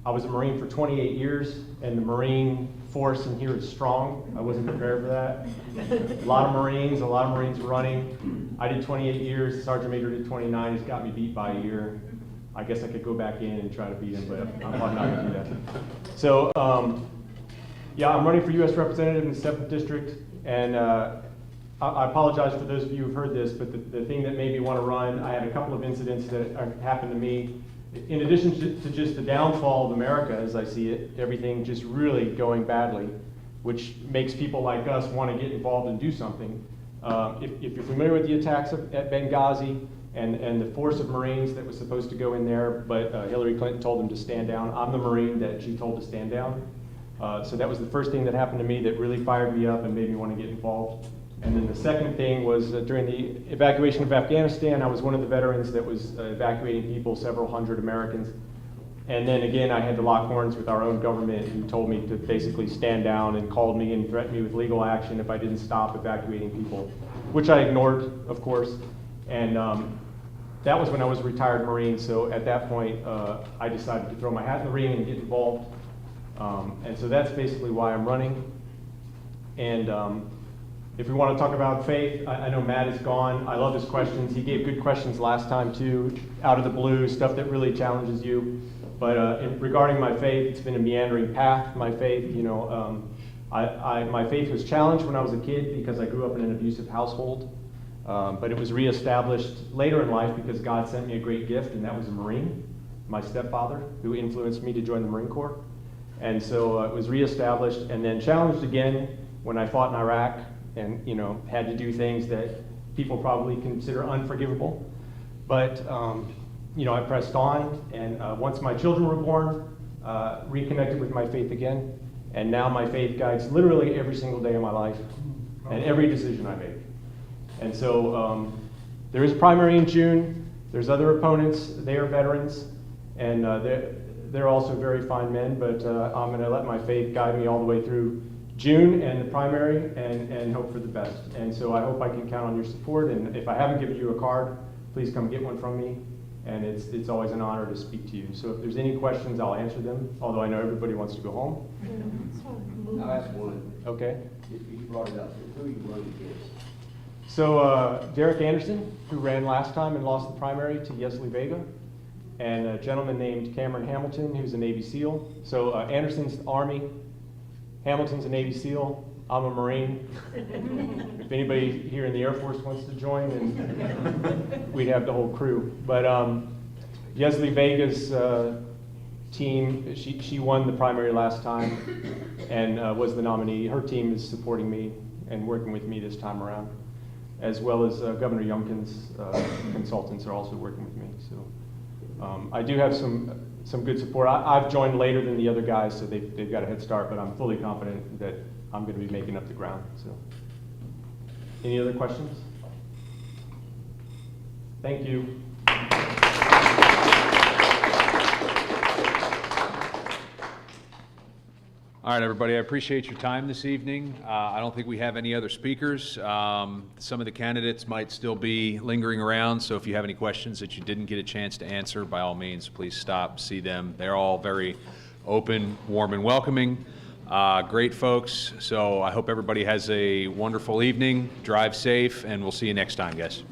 Speaker 16: I was a Marine for 28 years, and the Marine force in here is strong. I wasn't prepared for that. A lot of Marines running. I did 28 years, Sergeant Major did 29. He's got me beat by a year. I guess I could go back in and try to beat him, but I'm not gonna do that. So, yeah, I'm running for U.S. Representative in the 7th District, and I apologize for those of you who've heard this, but the thing that made me want to run, I had a couple of incidents that happened to me. In addition to just the downfall of America, as I see it, everything just really going badly, which makes people like us want to get involved and do something. If you're familiar with the attacks at Benghazi and the force of Marines that was supposed to go in there, but Hillary Clinton told them to stand down, I'm the Marine that she told to stand down. So that was the first thing that happened to me that really fired me up and made me want to get involved. And then the second thing was during the evacuation of Afghanistan, I was one of the veterans that was evacuating people, several hundred Americans. And then again, I had to lock horns with our own government, who told me to basically stand down and called me and threatened me with legal action if I didn't stop evacuating people, which I ignored, of course. And that was when I was a retired Marine. So at that point, I decided to throw my hat in the ring and get involved. And so that's basically why I'm running. And if we want to talk about faith, I know Matt is gone. I love his questions. He gave good questions last time too, out of the blue, stuff that really challenges you. But regarding my faith, it's been a meandering path. My faith, you know, my faith was challenged when I was a kid because I grew up in an abusive household. But it was reestablished later in life because God sent me a great gift, and that was a Marine, my stepfather, who influenced me to join the Marine Corps. And so it was reestablished and then challenged again when I fought in Iraq and, you know, had to do things that people probably consider unforgivable. But, you know, I pressed on, and once my children were born, reconnected with my faith again, and now my faith guides literally every single day of my life and every decision I make. And so there is a primary in June. There's other opponents. They are veterans, and they're also very fine men, but I'm going to let my faith guide me all the way through June and the primary and hope for the best. And so I hope I can count on your support, and if I haven't given you a card, please come get one from me, and it's always an honor to speak to you. So if there's any questions, I'll answer them, although I know everybody wants to go home.
Speaker 12: I'll ask one.
Speaker 16: Okay.
Speaker 12: You brought it up. Who are you running against?
Speaker 16: So Derek Anderson, who ran last time and lost the primary to Yesley Vega, and a gentleman named Cameron Hamilton, who's a Navy SEAL. So Anderson's Army, Hamilton's a Navy SEAL, I'm a Marine. If anybody here in the Air Force wants to join, and we'd have the whole crew. But Yesley Vega's team, she won the primary last time and was the nominee. Her team is supporting me and working with me this time around, as well as Governor Youngkin's consultants are also working with me. So I do have some good support. I've joined later than the other guys, so they've got a head start, but I'm fully confident that I'm going to be making up the ground. So, any other questions? Thank you.
Speaker 7: All right, everybody, I appreciate your time this evening. I don't think we have any other speakers. Some of the candidates might still be lingering around, so if you have any questions that you didn't get a chance to answer, by all means, please stop, see them. They're all very open, warm, and welcoming. Great folks, so I hope everybody has a wonderful evening. Drive safe, and we'll see you next time, guys.